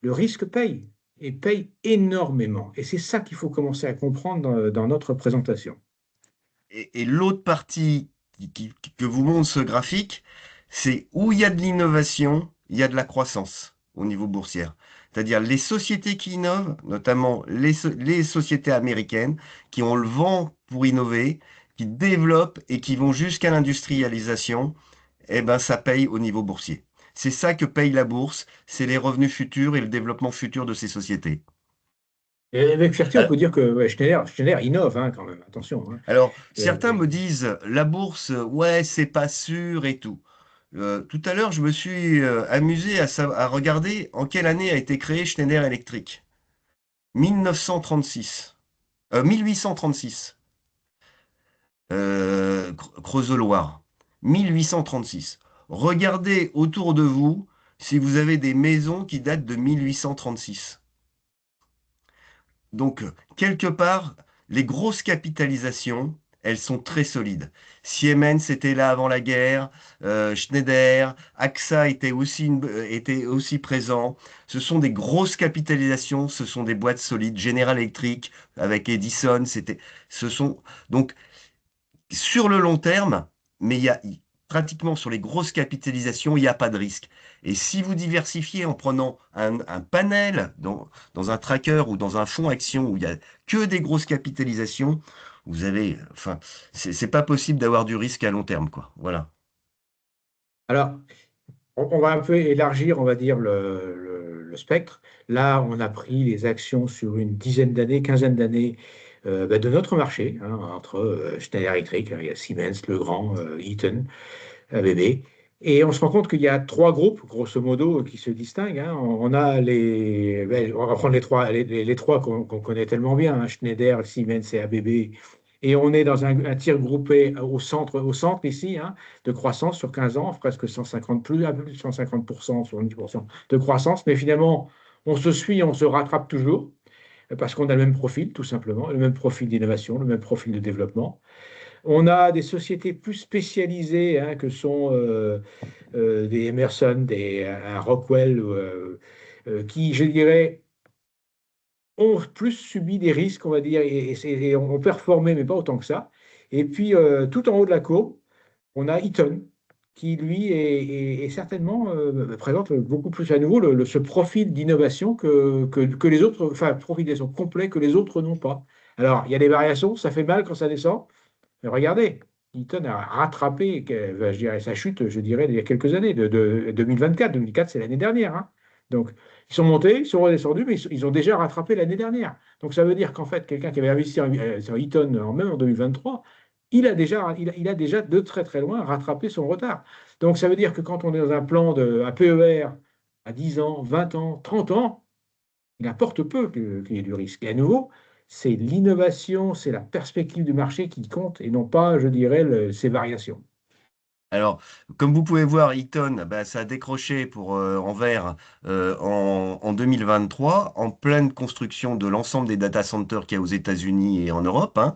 le risque paye, et paye énormément. Et c'est ça qu'il faut commencer à comprendre dans notre présentation. Et l'autre partie que vous montre ce graphique, c'est où il y a de l'innovation, il y a de la croissance au niveau boursier. C'est-à-dire les sociétés qui innovent, notamment les sociétés américaines, qui ont le vent pour innover, qui développent et qui vont jusqu'à l'industrialisation, eh ben, ça paye au niveau boursier. C'est ça que paye la bourse, c'est les revenus futurs et le développement futur de ces sociétés. Et avec fierté, on peut dire que ouais, Schneider innove, hein, quand même, attention, hein. Alors, certains Euh, me disent, la bourse, ouais, c'est pas sûr et tout. Tout à l'heure, je me suis amusé à regarder en quelle année a été créé Schneider Electric. 1936, 1836, Creusot-Loire. 1836. Regardez autour de vous si vous avez des maisons qui datent de 1836. Donc, quelque part, les grosses capitalisations, elles sont très solides. Siemens était là avant la guerre, Schneider, AXA était aussi présent. Ce sont des grosses capitalisations, ce sont des boîtes solides. General Electric avec Edison, ce sont donc sur le long terme, mais pratiquement sur les grosses capitalisations, il n'y a pas de risque. Et si vous diversifiez en prenant un panel dans un tracker ou dans un fonds action où il n'y a que des grosses capitalisations, vous avez, enfin, c'est pas possible d'avoir du risque à long terme, quoi. Voilà. alors, on va un peu élargir, on va dire, le spectre. Là, on a pris les actions sur une dizaine d'années, quinzaine d'années de notre marché, hein, entre Schneider Electric, hein, il y a Siemens, Legrand, Eaton, ABB. Et on se rend compte qu'il y a trois groupes, grosso modo, qui se distinguent, hein. On a on va prendre les trois qu'on connaît tellement bien, hein, Schneider, Siemens et ABB. Et on est dans un tir groupé au centre ici, hein, de croissance sur 15 ans, presque 150, un peu plus de 150%, 70% de croissance. Mais finalement, on se suit, on se rattrape toujours, parce qu'on a le même profil, tout simplement, le même profil d'innovation, le même profil de développement. On a des sociétés plus spécialisées, hein, que sont des Emerson, un Rockwell, qui, je dirais, ont plus subi des risques, on va dire, et ont performé, mais pas autant que ça. Et puis, tout en haut de la courbe, on a Eaton, qui, lui, est certainement présente beaucoup plus à nouveau ce profil d'innovation que les autres, enfin, profil d'innovation complet que les autres n'ont pas. Alors, il y a des variations, ça fait mal quand ça descend. Mais regardez, Eaton a rattrapé, je dirais, sa chute, je dirais, il y a quelques années, de 2024. 2024, c'est l'année dernière, hein. Donc, ils sont montés, ils sont redescendus, mais ils ont déjà rattrapé l'année dernière. Donc, ça veut dire qu'en fait, quelqu'un qui avait investi sur Eaton même en 2023, il a déjà de très très loin rattrapé son retard. Donc, ça veut dire que quand on est dans un plan un PER à 10 ans, 20 ans, 30 ans, il importe peu qu'il y ait du risque. Et à nouveau, c'est l'innovation, c'est la perspective du marché qui compte et non pas, je dirais, ces variations. Alors, comme vous pouvez voir, Eaton, bah, ça a décroché pour en vert en 2023, en pleine construction de l'ensemble des data centers qu'il y a aux États-Unis et en Europe, hein.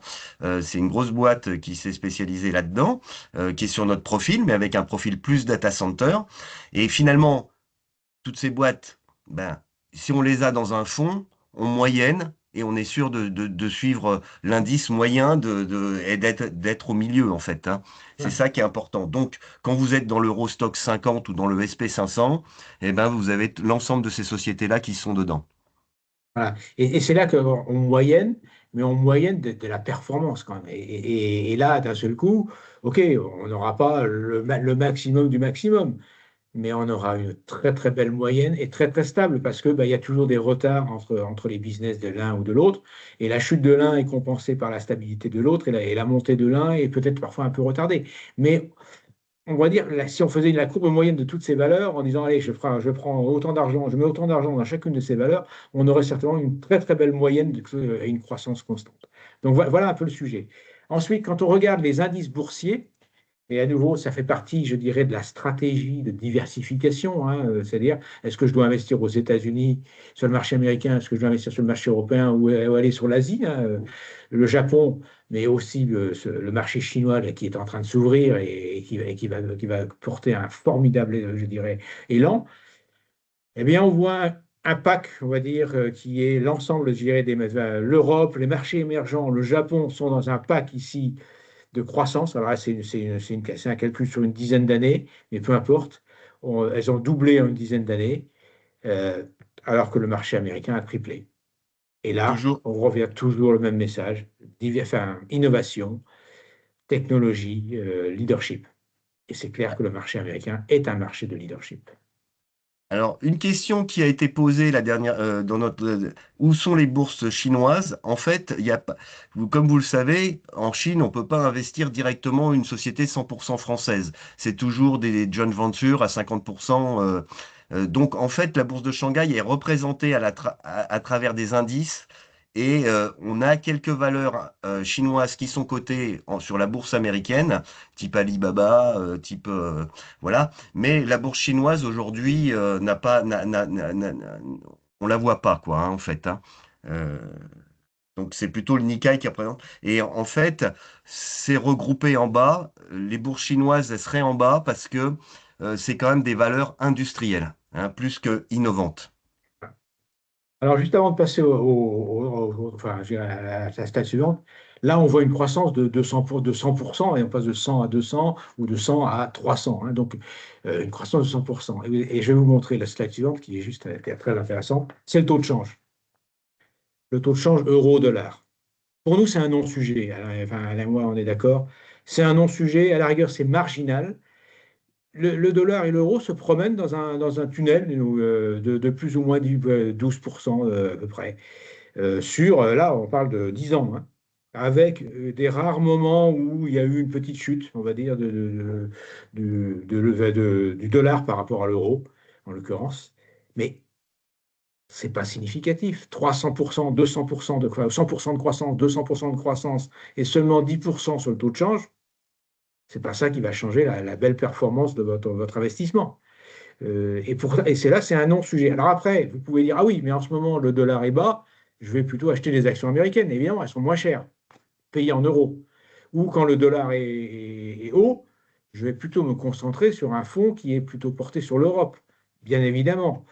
C'est une grosse boîte qui s'est spécialisée là-dedans, qui est sur notre profil, mais avec un profil plus data center. Et finalement, toutes ces boîtes, ben, si on les a dans un fonds, on moyenne et on est sûr de suivre l'indice moyen et d'être au milieu, en fait, hein. C'est Ouais. ça qui est important. Donc, quand vous êtes dans l'Eurostock 50 ou dans le SP 500, eh ben, vous avez l'ensemble de ces sociétés-là qui sont dedans. Voilà. Et c'est là qu'on moyenne, mais on moyenne de la performance quand même. Et là, d'un seul coup, OK, on n'aura pas le maximum du maximum, mais on aura une très très belle moyenne et très très stable parce que bah, il y a toujours des retards entre les business de l'un ou de l'autre. Et la chute de l'un est compensée par la stabilité de l'autre et la montée de l'un est peut-être parfois un peu retardée. Mais on va dire, là, si on faisait la courbe moyenne de toutes ces valeurs en disant, allez, je prends autant d'argent, je mets autant d'argent dans chacune de ces valeurs, on aurait certainement une très très belle moyenne et une croissance constante. Donc voilà un peu le sujet. Ensuite, quand on regarde les indices boursiers, et à nouveau, ça fait partie, je dirais, de la stratégie de diversification, hein, c'est-à-dire, est-ce que je dois investir aux États-Unis, sur le marché américain, est-ce que je dois investir sur le marché européen ou aller sur l'Asie, hein, le Japon, mais aussi le marché chinois là, qui est en train de s'ouvrir et qui va porter un formidable, je dirais, élan. Eh bien, on voit un pack, on va dire, qui est l'ensemble, je dirais, l'Europe, les marchés émergents, le Japon sont dans un pack ici de croissance. Alors là, c'est un calcul sur une dizaine d'années, mais peu importe. Elles ont doublé en une dizaine d'années, euh, alors que le marché américain a triplé. Et là, Toujours. on revient toujours au même message, enfin, innovation, technologie, leadership. Et c'est clair que le marché américain est un marché de leadership. Alors, une question qui a été posée la dernière dans notre où sont les bourses chinoises? En fait, il y a pas, comme vous le savez, en Chine, on peut pas investir directement une société 100% française. C'est toujours des joint ventures à 50%. Donc, en fait, la bourse de Shanghai est représentée à travers des indices et on a quelques valeurs chinoises qui sont cotées sur la bourse américaine, type Alibaba, type voilà. Mais la bourse chinoise aujourd'hui n'a pas, on la voit pas quoi, hein, en fait, hein. Euh, donc c'est plutôt le Nikkei qui représente. Et en fait, c'est regroupé en bas. Les bourses chinoises, elles seraient en bas parce que c'est quand même des valeurs industrielles, hein, plus que innovantes. Alors, juste avant de passer enfin, je dirais à la stade suivante, là, on voit une croissance de 100% et on passe de 100 à 200 ou de 100 à 300, hein, donc, une croissance de 100%. Et je vais vous montrer la slide suivante qui est juste qui est très intéressante. C'est le taux de change. Le taux de change euro-dollar. Pour nous, c'est un non-sujet. Enfin, Alain et moi, on est d'accord. C'est un non-sujet. À la rigueur, c'est marginal. Le dollar et l'euro se promènent dans un tunnel de plus ou moins 12% à peu près. Là, on parle de 10 ans, hein, avec des rares moments où il y a eu une petite chute, on va dire, du dollar par rapport à l'euro, en l'occurrence. Mais c'est pas significatif. 300%, 200% 100% de croissance, 200% de croissance et seulement 10% sur le taux de change, c'est pas ça qui va changer la belle performance de votre investissement. Et c'est là, c'est un non-sujet. Alors après, vous pouvez dire, ah oui, mais en ce moment, le dollar est bas, je vais plutôt acheter des actions américaines. Évidemment, elles sont moins chères, payées en euros. Ou quand le dollar est haut, je vais plutôt me concentrer sur un fonds qui est plutôt porté sur l'Europe, bien évidemment.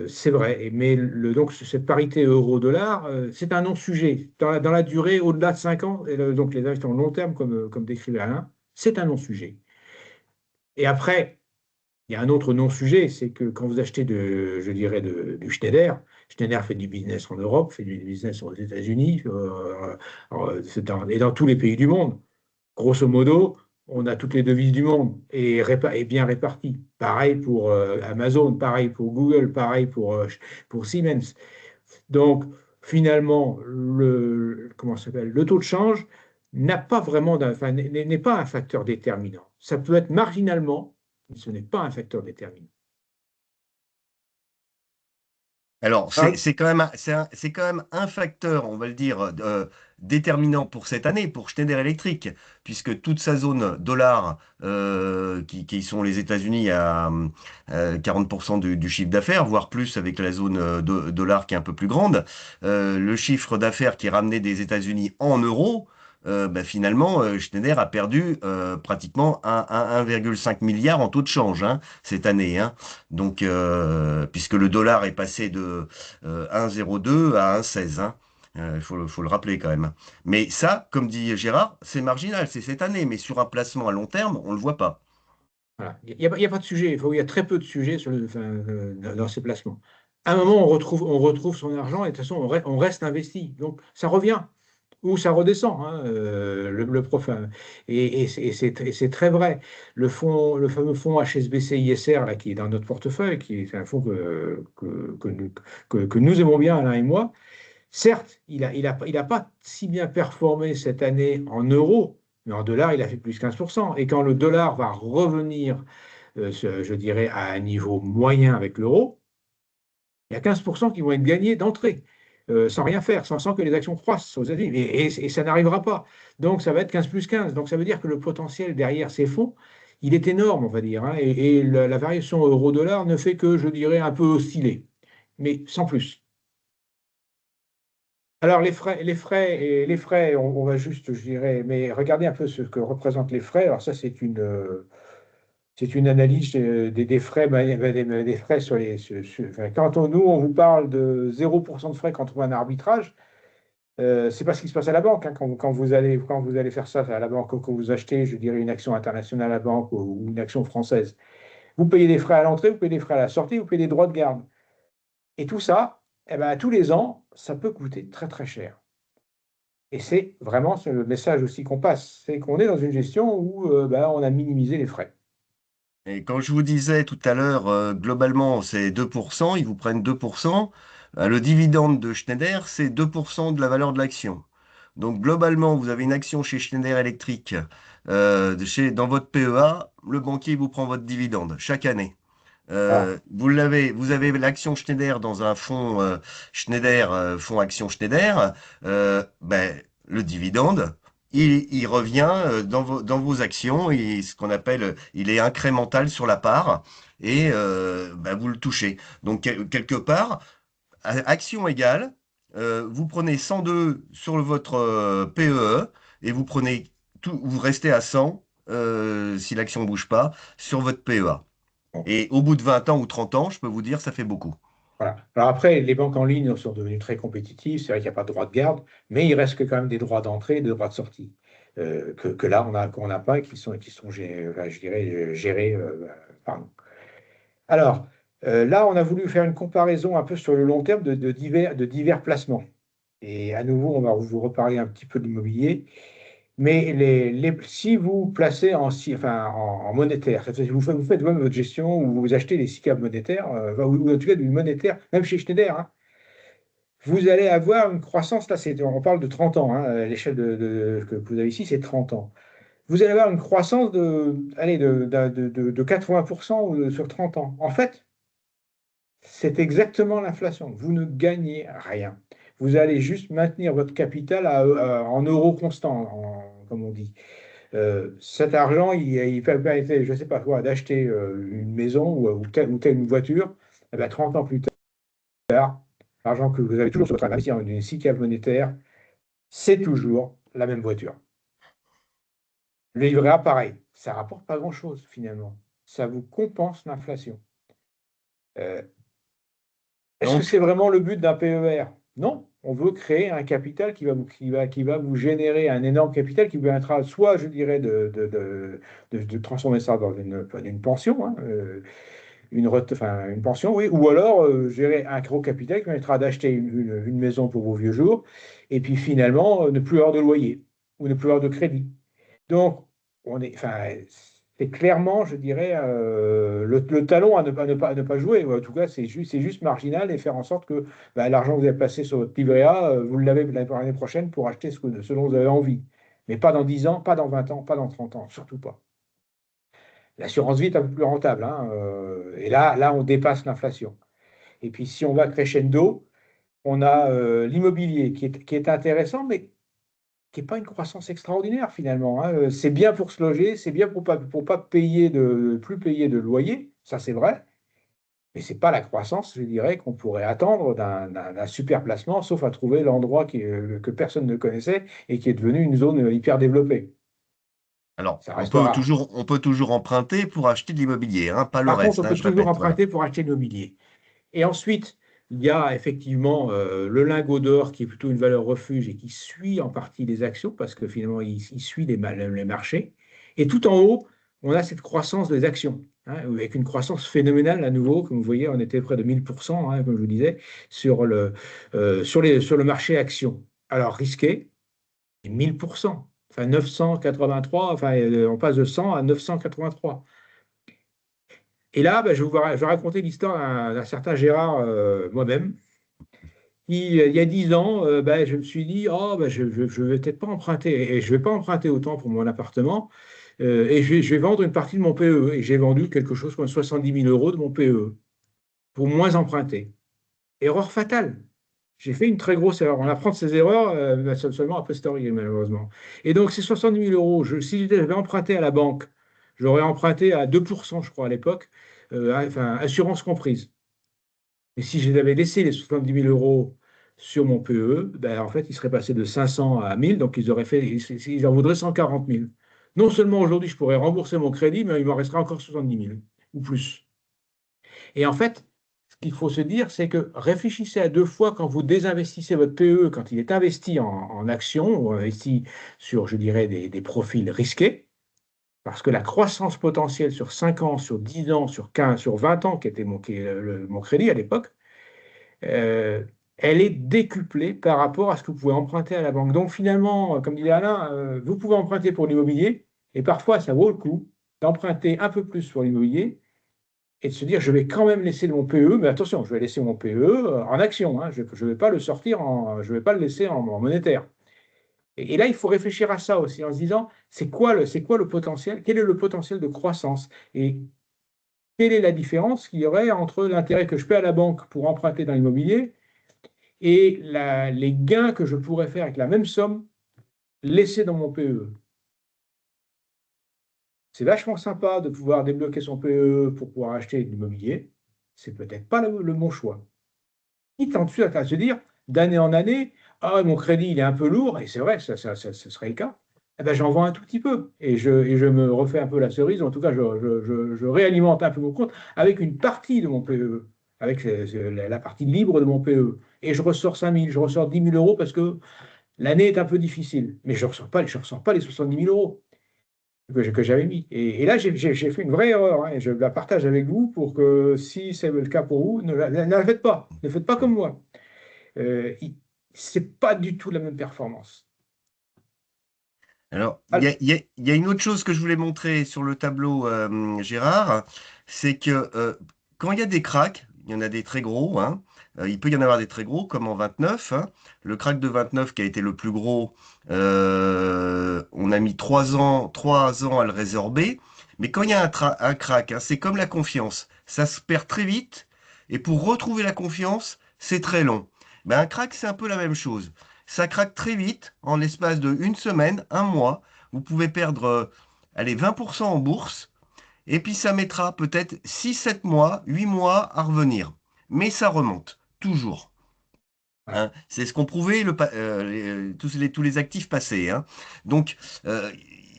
C'est vrai. Mais donc, cette parité euro-dollar, c'est un non-sujet. Dans la durée, au-delà de 5 ans, donc les investissements long terme, comme décrivait Alain, c'est un non-sujet. Et après, il y a un autre non-sujet, c'est que quand vous achetez je dirais, du Schneider, Schneider fait du business en Europe, fait du business aux États-Unis, et dans tous les pays du monde. Grosso modo, on a toutes les devises du monde et bien réparties. Pareil pour Amazon, pareil pour Google, pareil pour Siemens. Donc, finalement, comment ça s'appelle, le taux de change n'a pas vraiment, enfin, n'est pas un facteur déterminant. Ça peut être marginalement, mais ce n'est pas un facteur déterminant. Alors, Alors, c'est quand même, c'est quand même un facteur, on va le dire, déterminant pour cette année, pour Schneider Electric, puisque toute sa zone dollar, qui sont les États-Unis à 40% du chiffre d'affaires, voire plus avec la zone dollar qui est un peu plus grande, le chiffre d'affaires qui est ramené des États-Unis en euros, bah, finalement, Schneider a perdu pratiquement 1,5 milliard en taux de change, hein, cette année, hein. Donc, puisque le dollar est passé de 1,02 à 1,16, hein. Faut le rappeler quand même. Mais ça, comme dit Gérard, c'est marginal, c'est cette année, mais sur un placement à long terme, on ne le voit pas. voilà. Il y a pas de sujet, il y a très peu de sujets dans ces placements. À un moment, on retrouve son argent et de toute façon, on reste investi. Donc, ça revient ou ça redescend, hein, le profit. Et c'est très vrai. Le fameux fonds HSBC ISR, là, qui est dans notre portefeuille, qui est un fonds que nous aimons bien, Alain et moi, certes, il a pas si bien performé cette année en euros, mais en dollars, il a fait plus 15%. Et quand le dollar va revenir, je dirais, à un niveau moyen avec l'euro, il y a 15% qui vont être gagnés d'entrée, sans rien faire, sans que les actions croissent aux États-Unis. Et ça n'arrivera pas. Donc, ça va être 15 plus 15. Donc, ça veut dire que le potentiel derrière ces fonds, il est énorme, on va dire, hein. Et la variation euro-dollar ne fait que, je dirais, un peu osciller, mais sans plus. Alors les frais, on va juste, je dirais, mais regardez un peu ce que représentent les frais. Alors ça, c'est une analyse des frais, des frais sur enfin, nous, on vous parle de 0% de frais quand on voit un arbitrage, c'est pas ce qui se passe à la banque, hein, quand vous allez faire ça à la banque, quand vous achetez, je dirais, une action internationale à la banque ou une action française. Vous payez des frais à l'entrée, vous payez des frais à la sortie, vous payez des droits de garde. Et tout ça, eh ben, tous les ans, ça peut coûter très très cher. Et c'est vraiment le message aussi qu'on passe, c'est qu'on est dans une gestion où ben, on a minimisé les frais. Et quand je vous disais tout à l'heure, globalement, c'est 2%, ils vous prennent 2%, le dividende de Schneider, c'est 2% de la valeur de l'action. Donc, globalement, vous avez une action chez Schneider Electric, dans votre PEA, le banquier vous prend votre dividende chaque année. Voilà. Vous avez l'action Schneider dans un fonds Schneider, fonds action Schneider, ben, le dividende, il revient dans vos actions, ce qu'on appelle, il est incrémental sur la part et ben, vous le touchez. Donc quelque part, action égale, vous prenez 102 sur votre PEE et vous prenez tout, vous restez à 100 si l'action bouge pas sur votre PEA. Bon, Et au bout de 20 ans ou 30 ans, je peux vous dire, ça fait beaucoup. voilà. Alors après, les banques en ligne sont devenues très compétitives, c'est vrai qu'il n'y a pas de droit de garde, mais il reste quand même des droits d'entrée et des droits de sortie, que là, qu'on n'a pas et qui sont enfin, je dirais, gérés par nous. Alors, là, on a voulu faire une comparaison un peu sur le long terme de divers placements. Et à nouveau, on va vous reparler un petit peu de l'immobilier. Mais si vous placez en monétaire, c'est-à-dire que vous faites vous-même votre gestion ou vous achetez des SICAV monétaires, ou en tout cas du monétaire, même chez Schneider, hein, vous allez avoir une croissance, là, on parle de 30 ans, hein, l'échelle que vous avez ici, c'est 30 ans. Vous allez avoir une croissance allez, de 80% sur 30 ans. En fait, c'est exactement l'inflation. Vous ne gagnez rien. Vous allez juste maintenir votre capital en euros constants, comme on dit. Cet argent, il permettait, je ne sais pas quoi, d'acheter une maison ou telle une voiture. Eh ben, 30 ans plus tard, l'argent que vous avez toujours sur votre investir d'une SICAV monétaire, c'est toujours la même voiture. Le livret A, pareil, ça ne rapporte pas grand-chose finalement. Ça vous compense l'inflation. Euh, Est-ce que Donc, c'est vraiment le but d'un PER? Non, on veut créer un capital qui va vous générer un énorme capital qui vous permettra soit, je dirais, de transformer ça dans une pension, hein, enfin, une pension, oui, ou alors gérer un gros capital qui permettra d'acheter une maison pour vos vieux jours, et puis finalement ne plus avoir de loyer ou ne plus avoir de crédit. Donc, enfin, c'est clairement, je dirais, le talon à ne pas jouer. En tout cas, c'est juste marginal et faire en sorte que bah, l'argent que vous avez placé sur votre livret A, vous l'avez l'année prochaine pour acheter ce dont vous avez envie. Mais pas dans 10 ans, pas dans 20 ans, pas dans 30 ans, surtout pas. L'assurance vie est un peu plus rentable, hein, et là, on dépasse l'inflation. Et puis si on va crescendo, on a l'immobilier qui est intéressant, mais qui n'est pas une croissance extraordinaire finalement, hein. C'est bien pour se loger, c'est bien pour pas payer plus payer de loyer, ça c'est vrai, mais c'est pas la croissance, je dirais, qu'on pourrait attendre d'un super placement, sauf à trouver l'endroit que personne ne connaissait et qui est devenu une zone hyper développée. Alors, Ça restera. on peut toujours emprunter pour acheter de l'immobilier, hein, pas le Par contre, on reste, hein, peut je toujours répète. Voilà. emprunter pour acheter de l'immobilier. Et ensuite, il y a effectivement le lingot d'or qui est plutôt une valeur refuge et qui suit en partie les actions parce que finalement, il suit les marchés. Et tout en haut, on a cette croissance des actions, hein, avec une croissance phénoménale à nouveau. Comme vous voyez, on était près de 1000%, hein, comme je vous disais, sur le marché actions. Alors risqué, 1000%, enfin 983, enfin on passe de 100 à 983. Et là, ben, je vais raconter l'histoire d'un certain Gérard moi-même, qui, il y a 10 ans, ben, je me suis dit, oh, ben, je ne vais peut-être pas emprunter, et je ne vais pas emprunter autant pour mon appartement, et je vais vendre une partie de mon PE. Et j'ai vendu quelque chose comme 70 000 euros de mon PE pour moins emprunter. Erreur fatale. J'ai fait une très grosse erreur. On apprend de ses erreurs seulement a posteriori, malheureusement. Et donc, ces 70 000 euros, si j'avais emprunté à la banque, j'aurais emprunté à 2%, je crois, à l'époque, enfin, assurance comprise. Et si j'avais laissé les 70 000 euros sur mon PE, ben, en fait, il serait passé de 500 à 1000, donc ils en voudraient 140 000. Non seulement aujourd'hui, je pourrais rembourser mon crédit, mais il m'en restera encore 70 000 ou plus. Et en fait, ce qu'il faut se dire, c'est que réfléchissez à deux fois quand vous désinvestissez votre PE, quand il est investi en actions ou investi sur, je dirais, des profils risqués, parce que la croissance potentielle sur 5 ans, sur 10 ans, sur 15, sur 20 ans, qui est mon crédit à l'époque, euh, elle est décuplée par rapport à ce que vous pouvez emprunter à la banque. Donc finalement, comme disait Alain, vous pouvez emprunter pour l'immobilier, et parfois ça vaut le coup d'emprunter un peu plus pour l'immobilier et de se dire, je vais quand même laisser mon PE, mais attention, je vais laisser mon PE en action, hein, je ne vais pas le sortir, je vais pas le laisser en monétaire. Et là, il faut réfléchir à ça aussi, en se disant, c'est quoi le potentiel, quel est le potentiel de croissance et quelle est la différence qu'il y aurait entre l'intérêt que je paie à la banque pour emprunter dans l'immobilier et les gains que je pourrais faire avec la même somme laissée dans mon PE. C'est vachement sympa de pouvoir débloquer son PE pour pouvoir acheter de l'immobilier. C'est peut-être pas le bon choix. Quitte ensuite à se dire, d'année en année, ah, mon crédit il est un peu lourd, et c'est vrai, ce serait le cas. Eh ben, j'en vends un tout petit peu et je me refais un peu la cerise. En tout cas, je réalimente un peu mon compte avec une partie de mon PE, avec la partie libre de mon PE. Et je ressors 5 000, je ressors 10 000 euros parce que l'année est un peu difficile. Mais je ressors pas les 70 000 euros que j'avais mis. Et là, j'ai fait une vraie erreur, hein, et je la partage avec vous pour que si c'est le cas pour vous, ne la faites pas. Ne faites pas comme moi. C'est pas du tout la même performance. Alors, Ah, il y a une autre chose que je voulais montrer sur le tableau, Gérard, c'est que quand il y a des cracks, il y en a des très gros, hein, il peut y en avoir des très gros, comme en 29, hein. Le crack de 29 qui a été le plus gros, on a mis 3 ans à le résorber. Mais quand il y a un crack, hein, c'est comme la confiance, ça se perd très vite, et pour retrouver la confiance, c'est très long. Ben, un crack, c'est un peu la même chose. Ça craque très vite, en l'espace de une semaine, un mois. Vous pouvez perdre, allez, 20% en bourse, et puis ça mettra peut-être 6, 7 mois, 8 mois à revenir. Mais ça remonte, toujours. ouais. Hein. C'est ce qu'ont prouvé tous les actifs passés. Hein. Donc, euh,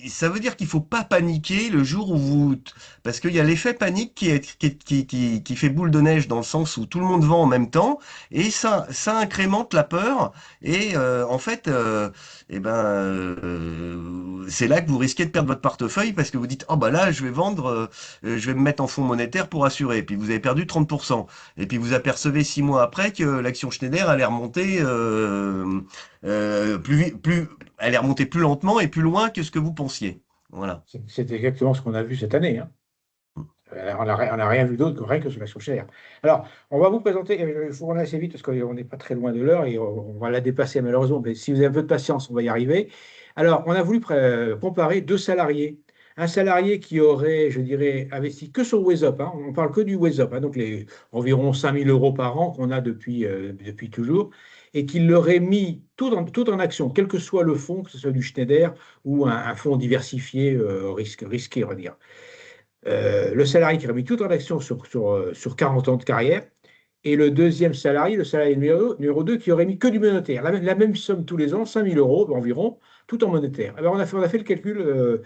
ça veut dire qu'il faut pas paniquer le jour où vous... Parce qu'il y a l'effet panique qui fait boule de neige dans le sens où tout le monde vend en même temps et ça incrémente la peur. Et en fait, c'est là que vous risquez de perdre votre portefeuille parce que vous dites, oh bah là, je vais vendre, je vais me mettre en fonds monétaires pour assurer. Et puis vous avez perdu 30%. Et puis vous apercevez 6 mois après que l'action Schneider allait remonter elle est remontée plus lentement et plus loin que ce que vous pensiez. Voilà. C'est exactement ce qu'on a vu cette année, hein. On n'a rien vu d'autre que rien que sur l'action chère. Alors, on va vous présenter, il faut qu'on aille assez vite parce qu'on n'est pas très loin de l'heure et on va la dépasser malheureusement, mais si vous avez un peu de patience, on va y arriver. Alors, on a voulu comparer deux salariés. un salarié qui aurait, je dirais, investi que sur WESOP, hein, on parle que du WESOP, hein, donc les environ 5 000 € par an qu'on a depuis toujours, et qu'il l'aurait mis tout en action, quel que soit le fonds, que ce soit du Schneider ou un fonds diversifié risqué, on va dire. Le salarié qui aurait mis tout en action sur 40 ans de carrière, et le deuxième salarié, le salarié numéro 2, qui aurait mis que du monétaire, la même somme tous les ans, 5 000 € environ, tout en monétaire. Alors on a fait le calcul,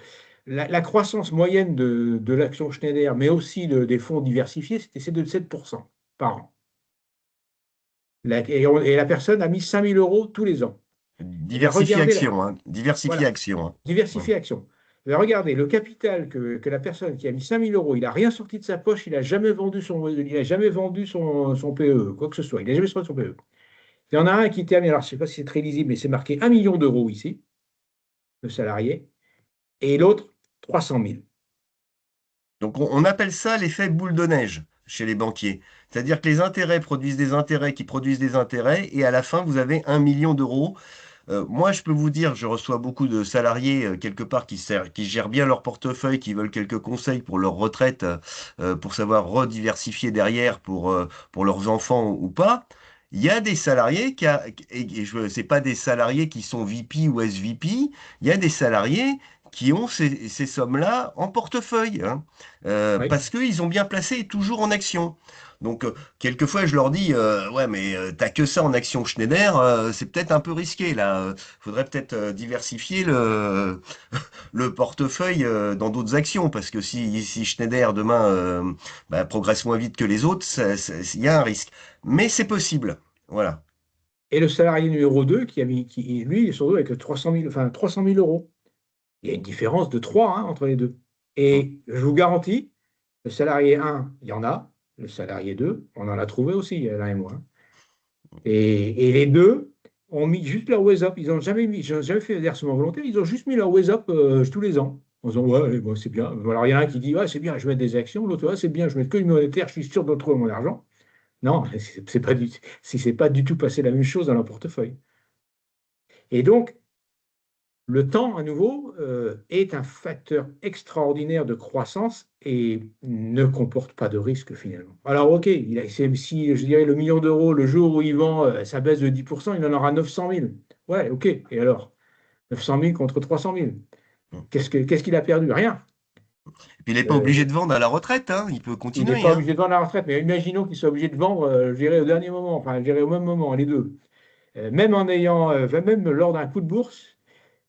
la croissance moyenne de l'action Schneider, mais aussi des fonds diversifiés, c'est de 7% par an. Et la personne a mis 5 000 € tous les ans. Et bien Diversifier regardez, action, hein. Diversifier voilà, action, hein. Ouais. diversifier action. Ben regardez, le capital que la personne qui a mis 5 000 €, il n'a rien sorti de sa poche, il n'a jamais vendu son PE, quoi que ce soit, il n'a jamais sorti son PE. Il y en a un qui termine, alors je ne sais pas si c'est très lisible, mais c'est marqué 1 million d'euros ici, le salarié, et l'autre 300 000. Donc on appelle ça l'effet boule de neige chez les banquiers. C'est-à-dire que les intérêts produisent des intérêts qui produisent des intérêts, et à la fin, vous avez 1 million d'euros. Moi, je peux vous dire, je reçois beaucoup de salariés quelque part qui gèrent bien leur portefeuille, qui veulent quelques conseils pour leur retraite, pour savoir rediversifier derrière pour leurs enfants ou pas. Il y a des salariés c'est pas des salariés qui sont VP ou SVP, il y a des salariés qui ont ces sommes-là en portefeuille, hein, Oui. parce qu'ils ont bien placé et toujours en action. Donc, quelquefois, je leur dis, ouais, mais t'as que ça en action Schneider, c'est peut-être un peu risqué là. Faudrait peut-être diversifier le portefeuille dans d'autres actions, parce que si Schneider demain progresse moins vite que les autres, il y a un risque. Mais c'est possible. Voilà. Et le salarié numéro 2, lui, il est sur deux avec 300 000 €. Il y a une différence de 3, hein, entre les deux. Mm. Et je vous garantis, le salarié 1, il y en a. Le salarié 2, on en a trouvé aussi, l'un et moi, hein. Et les deux ont mis juste leur Waze Up. Ils n'ont jamais fait de versement volontaire. Ils ont juste mis leur Waze Up tous les ans. En disant, ouais, bon, c'est bien. Alors, il y en a un qui dit, ouais, c'est bien, je mets des actions. L'autre, ouais, c'est bien, je mets que du monétaire, je suis sûr de trouver mon argent. Non, c'est pas du tout passé la même chose dans leur portefeuille. Et donc, le temps, à nouveau, est un facteur extraordinaire de croissance et ne comporte pas de risque finalement. Alors, OK, si je dirais le million d'euros, le jour où il vend, ça baisse de 10%, il en aura 900 000. Ouais, OK. Et alors? 900 000 contre 300 000. Mm. Qu'est-ce qu'il a perdu? Rien. Et puis il n'est pas obligé Euh, de vendre à la retraite, hein. Il peut il n'est continuer, pas hein. obligé de vendre à la retraite, mais imaginons qu'il soit obligé de vendre, je dirais, au dernier moment, enfin, je dirais au même moment, les deux. Même lors d'un coup de bourse,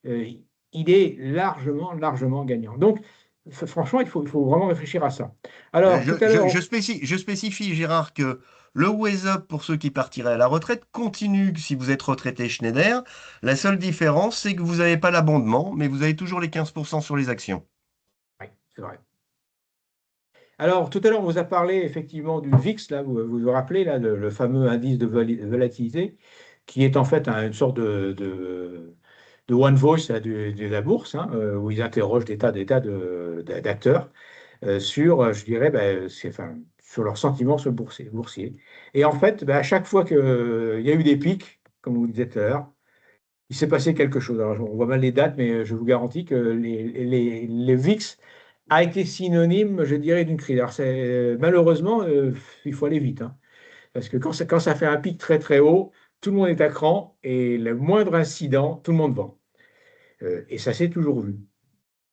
euh, il est largement gagnant. Donc, franchement, il faut vraiment réfléchir à ça. Alors, tout à l'heure, Je spécifie, Gérard, que le Wake Up pour ceux qui partiraient à la retraite continue si vous êtes retraité Schneider. La seule différence, c'est que vous n'avez pas l'abondement, mais vous avez toujours les 15% sur les actions. oui, c'est vrai. Alors, tout à l'heure, on vous a parlé effectivement du VIX, là, vous vous rappelez, là, le fameux indice de volatilité, qui est en fait une sorte de One Voice là, de la bourse, hein, où ils interrogent des tas d'acteurs sur, je dirais, ben, enfin, sur leurs sentiments sur le boursier. Et en fait, ben, à chaque fois qu'il y a eu des pics, comme vous le disiez tout à l'heure, il s'est passé quelque chose. Alors, on voit mal les dates, mais je vous garantis que les VIX a été synonyme, je dirais, d'une crise. Alors, malheureusement, il faut aller vite, hein, parce que quand ça fait un pic très très haut, tout le monde est à cran et le moindre incident, tout le monde vend. Et ça s'est toujours vu.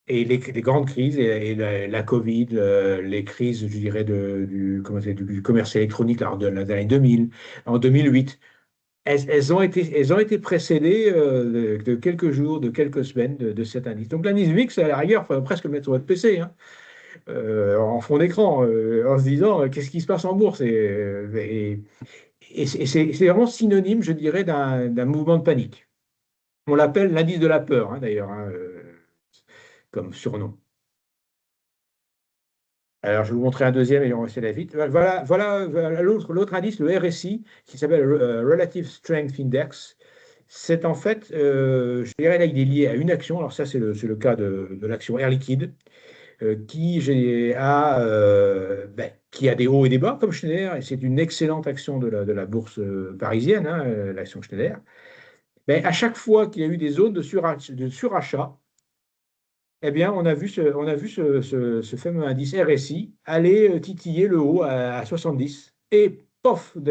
Et les grandes crises, et la Covid, les crises, je dirais, du commerce électronique là, de l'année 2000, en 2008, elles ont été précédées de quelques jours, de quelques semaines de cet indice. Donc l'indice VIX, à la rigueur, il faudrait presque le mettre sur votre PC, hein, en fond d'écran, en se disant qu'est-ce qui se passe en bourse. Et c'est vraiment synonyme, je dirais, d'un mouvement de panique. On l'appelle l'indice de la peur, hein, d'ailleurs, hein, comme surnom. Alors, je vais vous montrer un deuxième et on va essayer d'aller vite. Voilà l'autre indice, le RSI, qui s'appelle Relative Strength Index. C'est en fait, je dirais là, il est lié à une action. Alors, ça, c'est le cas de l'action Air Liquide, qui a des hauts et des bas, comme Schneider, et c'est une excellente action de la bourse parisienne, hein, l'action Schneider. Mais à chaque fois qu'il y a eu des zones de surachat, eh bien, on a vu ce fameux indice RSI aller titiller le haut à 70. Et pof, on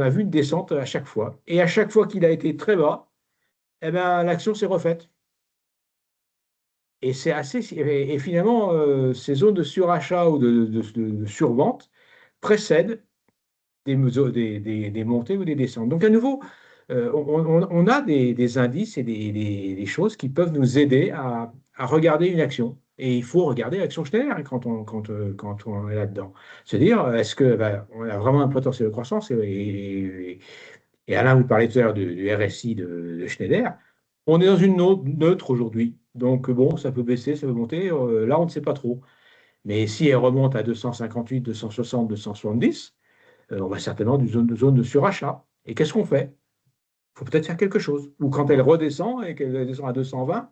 a vu une descente à chaque fois. Et à chaque fois qu'il a été très bas, eh bien, l'action s'est refaite. Et finalement, ces zones de surachat ou de survente précèdent des montées ou des descentes. Donc, à nouveau, on a des indices et des choses qui peuvent nous aider à regarder une action. Et il faut regarder l'action Schneider quand on est là-dedans. C'est-à-dire, est-ce que on a vraiment un potentiel de croissance et Alain, vous parlez tout à l'heure du RSI de Schneider. On est dans une neutre aujourd'hui. Donc, bon, ça peut baisser, ça peut monter. Là, on ne sait pas trop. Mais si elle remonte à 258, 260, 270, on va certainement d'une zone de surachat. Et qu'est-ce qu'on fait? Il faut peut-être faire quelque chose. Ou quand elle redescend et qu'elle descend à 220,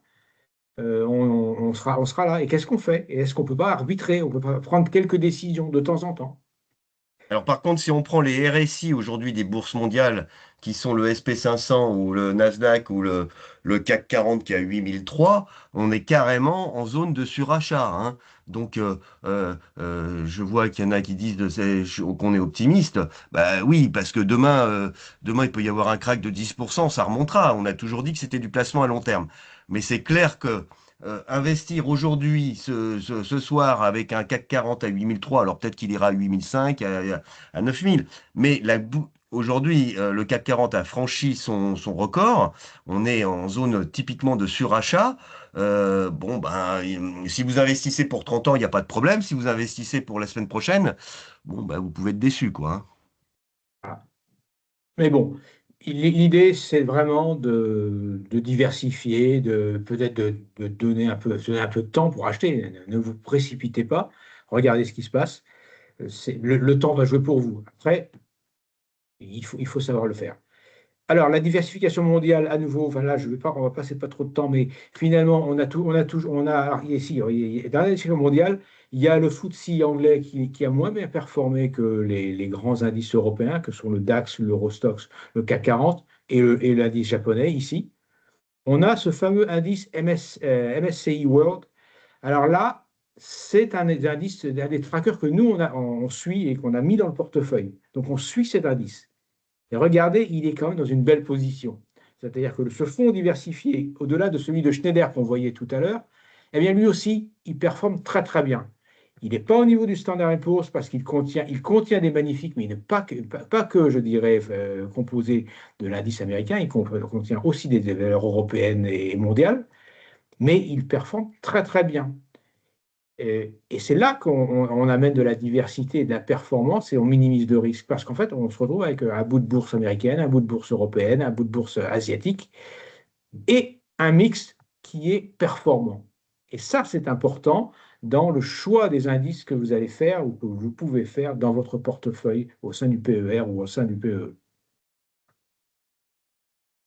on sera là. Et qu'est-ce qu'on fait? Et est-ce qu'on ne peut pas arbitrer? On ne peut pas prendre quelques décisions de temps en temps? Alors par contre, si on prend les RSI aujourd'hui des bourses mondiales, qui sont le SP 500 ou le Nasdaq ou le CAC 40 qui a 8003, on est carrément en zone de surachat, hein. Donc je vois qu'il y en a qui disent qu'on est optimiste. Bah oui, parce que demain il peut y avoir un crack de 10%, ça remontera. On a toujours dit que c'était du placement à long terme. Mais c'est clair que investir aujourd'hui, ce soir, avec un CAC 40 à 8003, alors peut-être qu'il ira à 8005, à 9000, mais aujourd'hui, le CAC 40 a franchi son record. On est en zone typiquement de surachat. Bon, ben, si vous investissez pour 30 ans, il n'y a pas de problème. Si vous investissez pour la semaine prochaine, bon, ben, vous pouvez être déçu, quoi, hein. Voilà. Mais bon, l'idée, c'est vraiment de diversifier, peut-être de donner un peu de temps pour acheter. Ne vous précipitez pas. Regardez ce qui se passe. Le temps va jouer pour vous. Après, il faut savoir le faire. Alors, la diversification mondiale, à nouveau, enfin là, je vais pas, on va passer pas trop de temps, mais finalement, alors, ici, dans la diversification mondiale, il y a le FTSE anglais qui a moins bien performé que les grands indices européens, que sont le DAX, l'Eurostoxx, le CAC 40 et l'indice japonais ici. On a ce fameux indice MSCI World. Alors là, c'est un des indices, un des trackers que nous, on suit et qu'on a mis dans le portefeuille. Donc, on suit cet indice. Et regardez, il est quand même dans une belle position. C'est-à-dire que ce fonds diversifié, au-delà de celui de Schneider qu'on voyait tout à l'heure, eh bien lui aussi, il performe très très bien. Il n'est pas au niveau du Standard & Poor's parce il contient des magnifiques, mais il n'est pas que, je dirais, composé de l'indice américain, il contient aussi des valeurs européennes et mondiales, mais il performe très très bien. Et c'est là qu'on amène de la diversité et de la performance et on minimise le risque. Parce qu'en fait, on se retrouve avec un bout de bourse américaine, un bout de bourse européenne, un bout de bourse asiatique et un mix qui est performant. Et ça, c'est important dans le choix des indices que vous allez faire ou que vous pouvez faire dans votre portefeuille au sein du PER ou au sein du PE.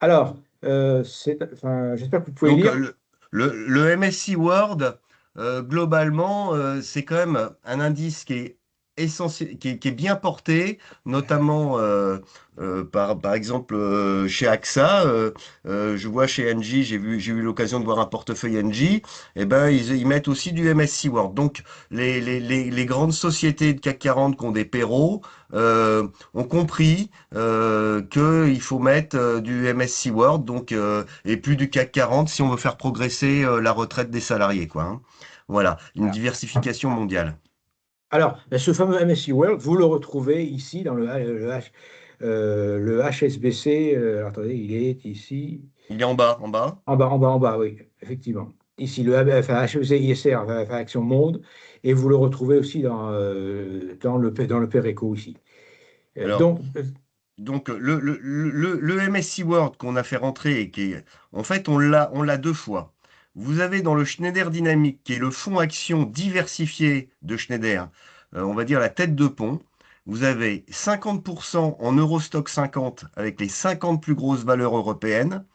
Alors, enfin, j'espère que vous pouvez Donc, lire. le MSCI World, globalement, c'est quand même un indice qui est essentiel, qui est bien porté, notamment par exemple chez AXA. Je vois chez Engie, j'ai eu l'occasion de voir un portefeuille Engie. Et ben, ils mettent aussi du MSCI World. Donc, les grandes sociétés de CAC 40 qui ont des pairs ont compris qu'il faut mettre du MSCI World donc, et plus du CAC 40 si on veut faire progresser la retraite des salariés, quoi, hein. Voilà, une Voilà. diversification mondiale. Alors, ce fameux MSCI World, vous le retrouvez ici dans le HSBC. Attendez, il est ici. Il est en bas, en bas. En bas, oui, effectivement. Ici, enfin, HEC ISR, enfin, Action Monde, et vous le retrouvez aussi dans le Pereco ici. Alors, donc le MSCI World qu'on a fait rentrer et qui est, en fait, on l'a deux fois. Vous avez dans le Schneider Dynamic, qui est le fonds action diversifié de Schneider, on va dire la tête de pont. Vous avez 50% en Eurostock 50 avec les 50 plus grosses valeurs européennes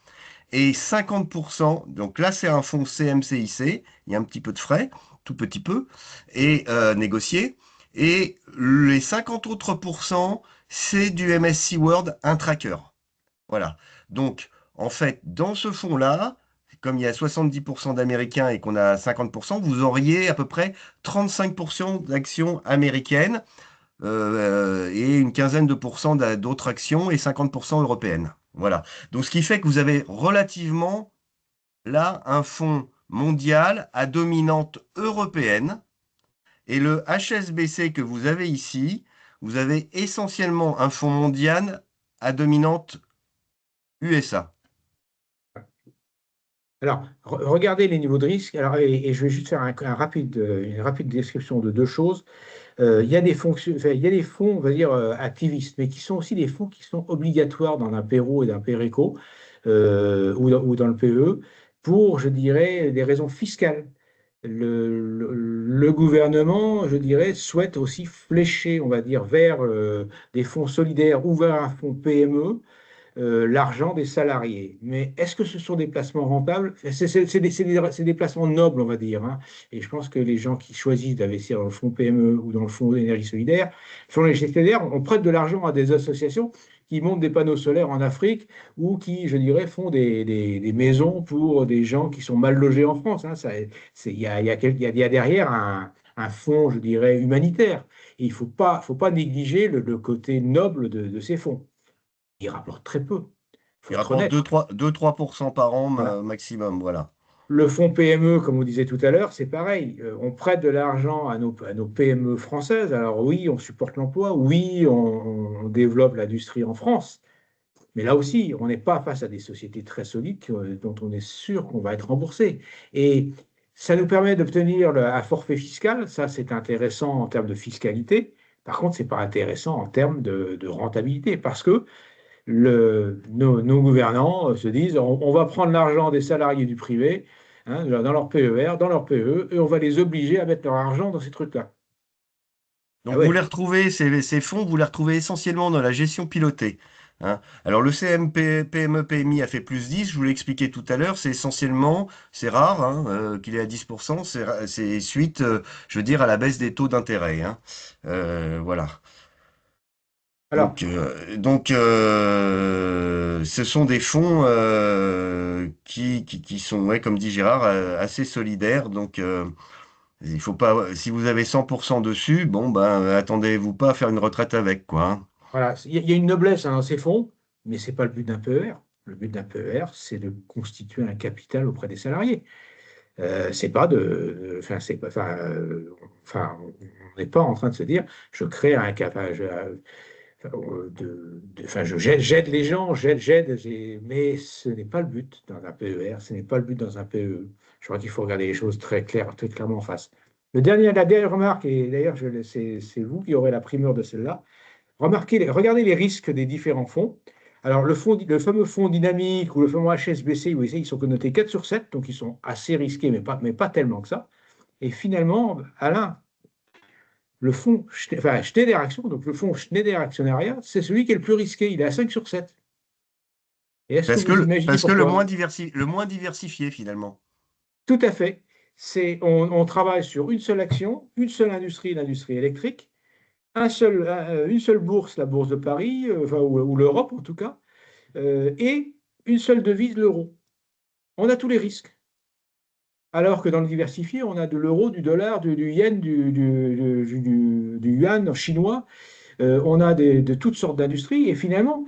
et 50%, donc là c'est un fonds CMCIC, il y a un petit peu de frais, tout petit peu, et négocié, et les 50 autres pourcents, c'est du MSCI World, un tracker. Voilà. Donc, en fait, dans ce fonds-là, comme il y a 70% d'Américains et qu'on a 50%, vous auriez à peu près 35% d'actions américaines et une quinzaine de pourcents d'autres actions et 50% européennes. Voilà. Donc, ce qui fait que vous avez relativement là un fonds mondial à dominante européenne. Et le HSBC que vous avez ici, vous avez essentiellement un fonds mondial à dominante USA. Alors, regardez les niveaux de risque. Alors, et je vais juste faire une rapide description de deux choses. Il y a des fonds, enfin, il y a des fonds, on va dire, activistes, mais qui sont aussi des fonds qui sont obligatoires dans un PERO et d'un PERECO ou dans le PE pour, je dirais, des raisons fiscales. Le gouvernement, je dirais, souhaite aussi flécher, on va dire, vers des fonds solidaires ou vers un fonds PME l'argent des salariés. Mais est-ce que ce sont des placements rentables? C'est des placements nobles, on va dire, hein. Et je pense que les gens qui choisissent d'investir dans le fonds PME ou dans le fonds d'énergie solidaire, sont les gestionnaires, on prête de l'argent à des associations qui montent des panneaux solaires en Afrique ou qui, je dirais, font des maisons pour des gens qui sont mal logés en France, hein. Il y a derrière un fonds, je dirais, humanitaire. Et il ne faut pas négliger le côté noble de ces fonds. Ils rapportent très peu. Il faut Il être rapporte honnête. 2-3% par an Voilà. maximum. Voilà. Le fonds PME, comme on disait tout à l'heure, c'est pareil. On prête de l'argent à nos PME françaises. Alors oui, on supporte l'emploi. Oui, on développe l'industrie en France. Mais là aussi, on n'est pas face à des sociétés très solides dont on est sûr qu'on va être remboursé. Et ça nous permet d'obtenir un forfait fiscal. Ça, c'est intéressant en termes de fiscalité. Par contre, ce n'est pas intéressant en termes de rentabilité parce que nos gouvernants se disent on va prendre l'argent des salariés du privé, hein, dans leur PER, dans leur PE, et on va les obliger à mettre leur argent dans ces trucs-là. Ah Donc, vous les ouais, retrouvez, ces fonds, vous les retrouvez essentiellement dans la gestion pilotée. Hein. Alors, le CMP, PME, PMI a fait plus 10, je vous l'ai expliqué tout à l'heure, c'est essentiellement, c'est rare hein, qu'il est à 10%, c'est suite, je veux dire, à la baisse des taux d'intérêt. Hein. Voilà. alors, Ce sont des fonds qui sont, ouais, comme dit Gérard, assez solidaires. Donc, il faut pas, si vous avez 100% dessus, bon, ben, attendez-vous pas à faire une retraite avec, quoi. Hein. voilà, il y a une noblesse, hein, dans ces fonds, mais ce n'est pas le but d'un PER. Le but d'un PER, c'est de constituer un capital auprès des salariés. C'est pas enfin, c'est pas, enfin, on n'est pas en train de se dire, je crée un capital, enfin, j'aide les gens, mais ce n'est pas le but dans un PER, ce n'est pas le but dans un PE. Je crois qu'il faut regarder les choses très clairement en face. La dernière remarque, et d'ailleurs, c'est vous qui aurez la primeur de celle-là, regardez les risques des différents fonds. Alors, le fameux fonds dynamique ou le fameux HSBC, vous voyez, ils sont connotés 4 sur 7, donc ils sont assez risqués, mais pas tellement que ça. Et finalement, Alain, le fonds enfin, Schneider Action, donc le fonds Schneider Actionnariat, c'est celui qui est le plus risqué. Il est à 5 sur 7. Et est-ce que vous imaginez Parce que le pourquoi? le moins diversifié, finalement. Tout à fait. On travaille sur une seule action, une seule industrie, l'industrie électrique, une seule bourse, la bourse de Paris, enfin, ou l'Europe en tout cas, et une seule devise, l'euro. On a tous les risques. Alors que dans le diversifié, on a de l'euro, du dollar, du yen, du yuan chinois. On a de toutes sortes d'industries. Et finalement,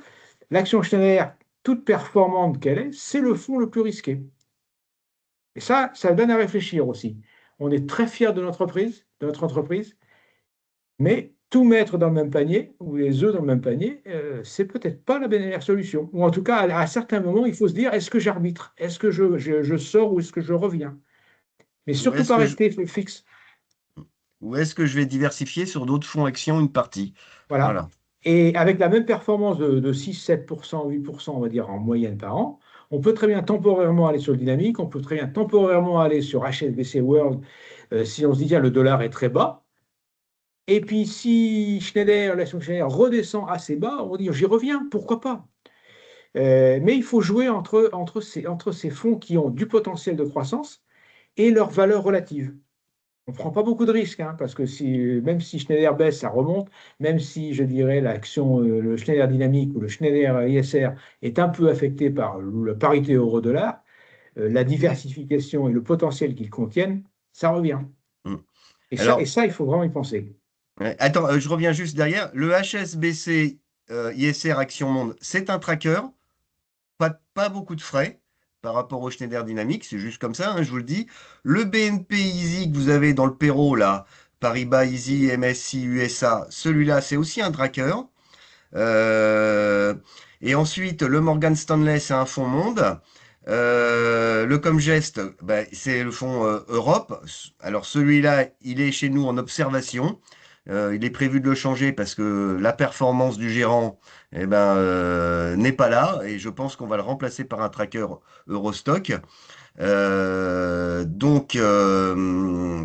l'action Schneider, toute performante qu'elle est, c'est le fonds le plus risqué. Et ça donne à réfléchir aussi. On est très fiers de notre entreprise, mais tout mettre dans le même panier, ou les œufs dans le même panier, c'est peut-être pas la meilleure solution. Ou en tout cas, à certains moments, il faut se dire, est-ce que j'arbitre? Est-ce que je sors ou est-ce que je reviens? Mais Ou surtout est-ce pas que rester fixe. ou est-ce que je vais diversifier sur d'autres fonds actions une partie? Voilà. Voilà. Et avec la même performance de 6, 7%, 8%, on va dire en moyenne par an, on peut très bien temporairement aller sur le dynamique, on peut très bien temporairement aller sur HSBC World si on se dit, tiens, le dollar est très bas. Et puis si l'action Schneider redescend assez bas, on va dire, j'y reviens, pourquoi pas? Mais il faut jouer entre ces fonds qui ont du potentiel de croissance et leur valeur relative. On ne prend pas beaucoup de risques, hein, parce que même si Schneider baisse, ça remonte. Même si, je dirais, l'action, le Schneider Dynamique ou le Schneider ISR est un peu affecté par la parité euro-dollar, la diversification et le potentiel qu'ils contiennent, ça revient. Mm. Et Alors, ça, il faut vraiment y penser. ouais, attends, je reviens juste derrière. Le HSBC ISR Action Monde, c'est un tracker, pas beaucoup de frais par rapport au Schneider Dynamics, c'est juste comme ça, hein, je vous le dis. Le BNP Easy que vous avez dans le Payroll, là, Paribas Easy MSCI USA, celui-là, c'est aussi un tracker. Euh, et ensuite, le Morgan Stanley, c'est un fonds monde. Le Comgest, ben, c'est le fonds Europe. Alors celui-là, il est chez nous en observation. Il est prévu de le changer parce que la performance du gérant eh ben, n'est pas là et je pense qu'on va le remplacer par un tracker Eurostock. Euh, donc, euh,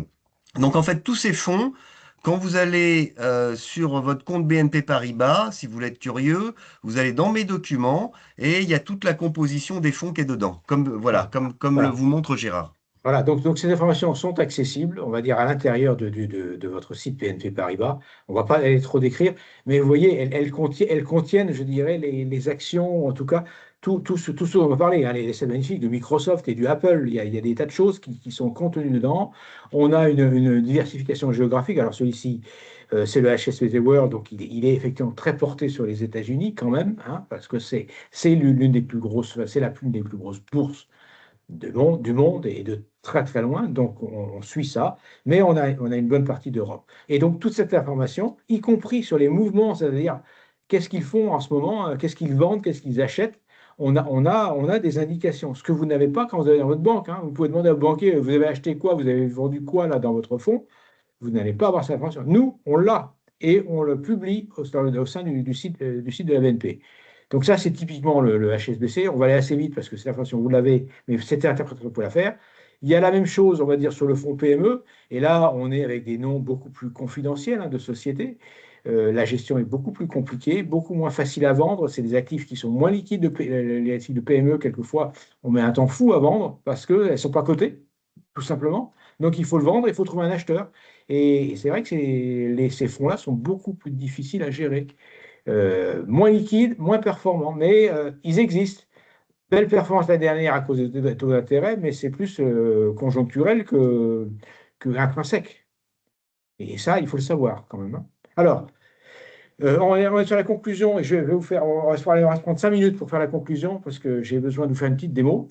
donc en fait, tous ces fonds, quand vous allez sur votre compte BNP Paribas, si vous voulez être curieux, vous allez dans mes documents et il y a toute la composition des fonds qui est dedans, comme voilà, Voilà. comme le Voilà. vous montre Gérard. Voilà, donc ces informations sont accessibles, on va dire, à l'intérieur de votre site PNP Paribas. On ne va pas aller trop décrire, mais vous voyez, elles contiennent, je dirais, les actions, en tout cas, tout ce dont on va parler, hein, les essais magnifiques de Microsoft et du Apple. Il y a des tas de choses qui sont contenues dedans. On a une diversification géographique. Alors celui-ci, c'est le HSBC World, donc il est effectivement très porté sur les États-Unis quand même, hein, parce que c'est l'une des plus grosses, c'est l'une des plus grosses bourses du monde et de très très loin, donc on suit ça, mais on a une bonne partie d'Europe. Et donc toute cette information, y compris sur les mouvements, c'est-à-dire qu'est-ce qu'ils font en ce moment, qu'est-ce qu'ils vendent, qu'est-ce qu'ils achètent, on a des indications. Ce que vous n'avez pas quand vous allez dans votre banque, hein. Vous pouvez demander au banquier, vous avez acheté quoi, vous avez vendu quoi là dans votre fonds, vous n'allez pas avoir cette information. Nous, on l'a et on le publie au sein du site de la BNP. Donc ça, c'est typiquement le HSBC. On va aller assez vite parce que c'est l'information, vous l'avez, mais c'était interprété pour la faire. Il y a la même chose, on va dire, sur le fonds PME. Et là, on est avec des noms beaucoup plus confidentiels, hein, de sociétés. La gestion est beaucoup plus compliquée, beaucoup moins facile à vendre. C'est des actifs qui sont moins liquides. Les actifs de PME, quelquefois, on met un temps fou à vendre parce qu'elles ne sont pas cotées, tout simplement. Donc il faut le vendre, il faut trouver un acheteur. Et c'est vrai que ces fonds-là sont beaucoup plus difficiles à gérer. Moins liquides, moins performants, mais ils existent. Belle performance la dernière à cause des taux d'intérêt, mais c'est plus conjoncturel que intrinsèque. Et ça, il faut le savoir quand même, hein. Alors, on est sur la conclusion, et je vais vous faire, on va se prendre 5 minutes pour faire la conclusion, parce que j'ai besoin de vous faire une petite démo.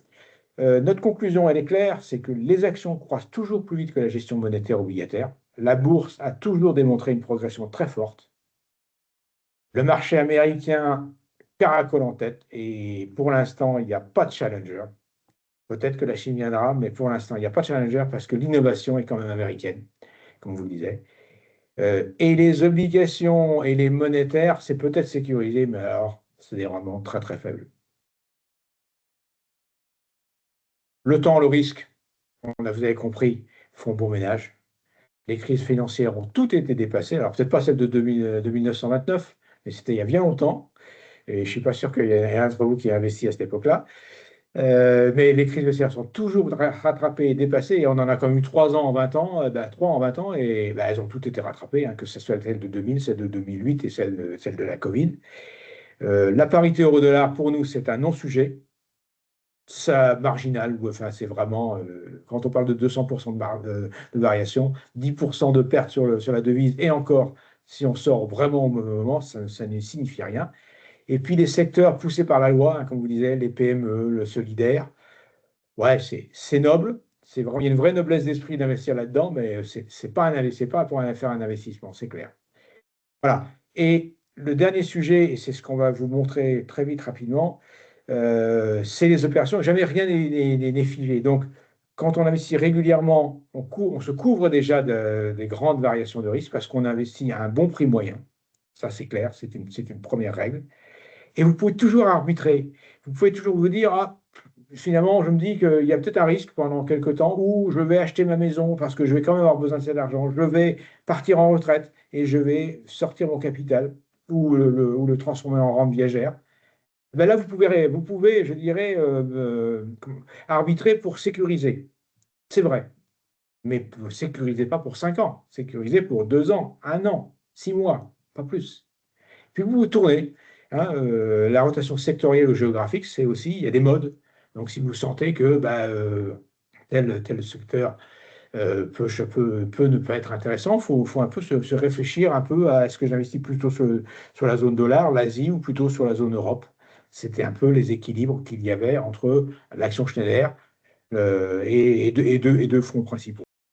Notre conclusion, elle est claire, c'est que les actions croissent toujours plus vite que la gestion monétaire obligataire. La bourse a toujours démontré une progression très forte. Le marché américain caracole en tête et pour l'instant, il n'y a pas de challenger. Peut-être que la Chine viendra, mais pour l'instant, il n'y a pas de challenger parce que l'innovation est quand même américaine, comme vous le disiez. Et les obligations et les monétaires, c'est peut-être sécurisé, mais alors, c'est des rendements très très faibles. Le temps, le risque, vous avez compris, font bon ménage. Les crises financières ont toutes été dépassées. Alors, peut-être pas celle de 1929, mais c'était il y a bien longtemps. Et je ne suis pas sûr qu'il y ait un d'entre vous qui a investi à cette époque-là. Mais les crises financières sont toujours rattrapées et dépassées. Et on en a comme eu 3 ans en 20 ans, 3 en 20 ans, et elles ont toutes été rattrapées, hein, que ce soit celle de 2000, celle de 2008 et celle de la Covid. La parité euro-dollar, pour nous, c'est un non-sujet. Ça, marginal, enfin, c'est vraiment, quand on parle de 200% de variation, 10% de perte sur la devise, et encore, si on sort vraiment au mauvais moment, ça ne signifie rien. Et puis les secteurs poussés par la loi, hein, comme vous disiez, les PME, le solidaire, ouais, c'est noble. C'est vraiment, il y a une vraie noblesse d'esprit d'investir là-dedans, mais c'est pas pour faire un investissement, c'est clair. Voilà. Et le dernier sujet, et c'est ce qu'on va vous montrer très vite, rapidement, c'est les opérations. Jamais rien n'est figé. Donc, quand on investit régulièrement, on se couvre déjà des grandes variations de risque parce qu'on investit à un bon prix moyen. Ça, c'est clair, c'est une première règle. Et vous pouvez toujours arbitrer. Vous pouvez toujours vous dire, ah, finalement, je me dis qu'il y a peut-être un risque pendant quelques temps où je vais acheter ma maison parce que je vais quand même avoir besoin de cet argent. Je vais partir en retraite et je vais sortir mon capital ou le transformer en rente viagère. Ben là, vous pouvez, je dirais, arbitrer pour sécuriser. C'est vrai. Mais sécuriser pas pour 5 ans. Sécuriser pour 2 ans, 1 an, 6 mois, pas plus. Puis vous vous tournez, hein, la rotation sectorielle ou géographique, c'est aussi, il y a des modes. Donc, si vous sentez que tel secteur peut ne pas être intéressant, faut un peu se réfléchir un peu à est-ce que j'investis plutôt sur la zone dollar, l'Asie, ou plutôt sur la zone Europe. C'était un peu les équilibres qu'il y avait entre l'action Schneider et deux fonds principaux.